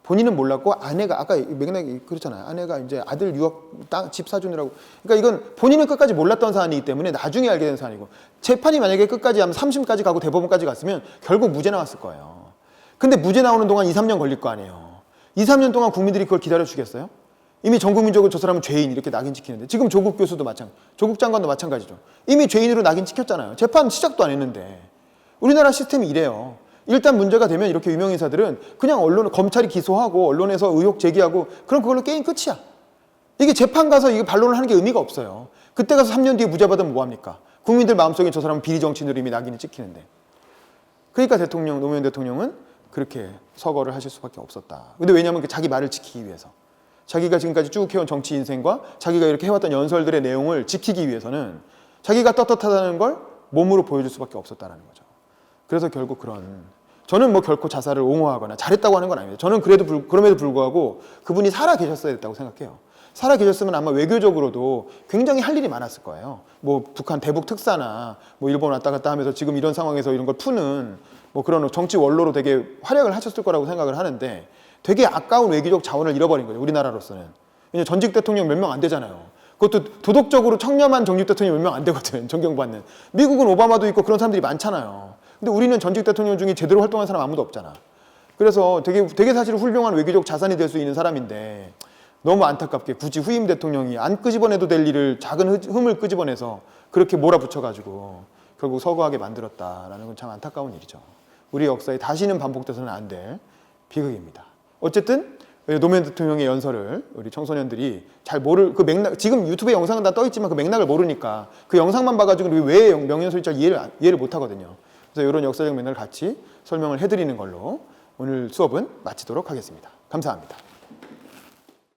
본인은 몰랐고 아내가 아까 맥락이 그렇잖아요. 아내가 이제 아들 유학 집 사주느라고. 그러니까 이건 본인은 끝까지 몰랐던 사안이기 때문에 나중에 알게 된 사안이고 재판이 만약에 끝까지 하면 3심까지 가고 대법원까지 갔으면 결국 무죄 나왔을 거예요. 근데 무죄 나오는 동안 2, 3년 걸릴 거 아니에요. 2, 3년 동안 국민들이 그걸 기다려 주겠어요? 이미 전 국민적으로 저 사람은 죄인 이렇게 낙인 찍히는데 지금 조국 교수도 조국 장관도 마찬가지죠. 이미 죄인으로 낙인 찍혔잖아요. 재판 시작도 안 했는데. 우리나라 시스템이 이래요. 일단 문제가 되면 이렇게 유명 인사들은 그냥 검찰이 기소하고 언론에서 의혹 제기하고 그럼 그걸로 게임 끝이야. 이게 재판 가서 이게 반론을 하는 게 의미가 없어요. 그때 가서 3년 뒤에 무죄 받으면 뭐합니까? 국민들 마음속에 저 사람은 비리 정치인으로 이미 낙인이 찍히는데. 그러니까 노무현 대통령은 그렇게 서거를 하실 수밖에 없었다. 근데 왜냐하면 자기 말을 지키기 위해서. 자기가 지금까지 쭉 해온 정치 인생과 자기가 이렇게 해왔던 연설들의 내용을 지키기 위해서는 자기가 떳떳하다는 걸 몸으로 보여줄 수밖에 없었다는 거죠. 그래서 결국 저는 뭐 결코 자살을 옹호하거나 잘했다고 하는 건 아닙니다. 저는 그럼에도 불구하고 그분이 살아 계셨어야 됐다고 생각해요. 살아 계셨으면 아마 외교적으로도 굉장히 할 일이 많았을 거예요. 뭐 북한 대북 특사나 뭐 일본 왔다 갔다 하면서 지금 이런 상황에서 이런 걸 푸는 뭐 그런 정치 원로로 되게 활약을 하셨을 거라고 생각을 하는데 되게 아까운 외교적 자원을 잃어버린 거죠. 우리나라로서는. 왜냐면 전직 대통령 몇 명 안 되잖아요. 그것도 도덕적으로 청렴한 전직 대통령 몇 명 안 되거든. 존경받는. 미국은 오바마도 있고 그런 사람들이 많잖아요. 근데 우리는 전직 대통령 중에 제대로 활동한 사람 아무도 없잖아. 그래서 되게 사실 훌륭한 외교적 자산이 될 수 있는 사람인데 너무 안타깝게 굳이 후임 대통령이 안 끄집어내도 될 일을 작은 흠을 끄집어내서 그렇게 몰아붙여가지고 결국 서거하게 만들었다라는 건 참 안타까운 일이죠. 우리 역사에 다시는 반복돼서는 안 될 비극입니다. 어쨌든 노무현 대통령의 연설을 우리 청소년들이 잘 그 맥락, 지금 유튜브에 영상은 다 떠있지만 그 맥락을 모르니까 그 영상만 봐가지고 왜 명연설인지 이해를 못 하거든요. 그래서 이런 역사적 맥락을 같이 설명을 해드리는 걸로 오늘 수업은 마치도록 하겠습니다. 감사합니다.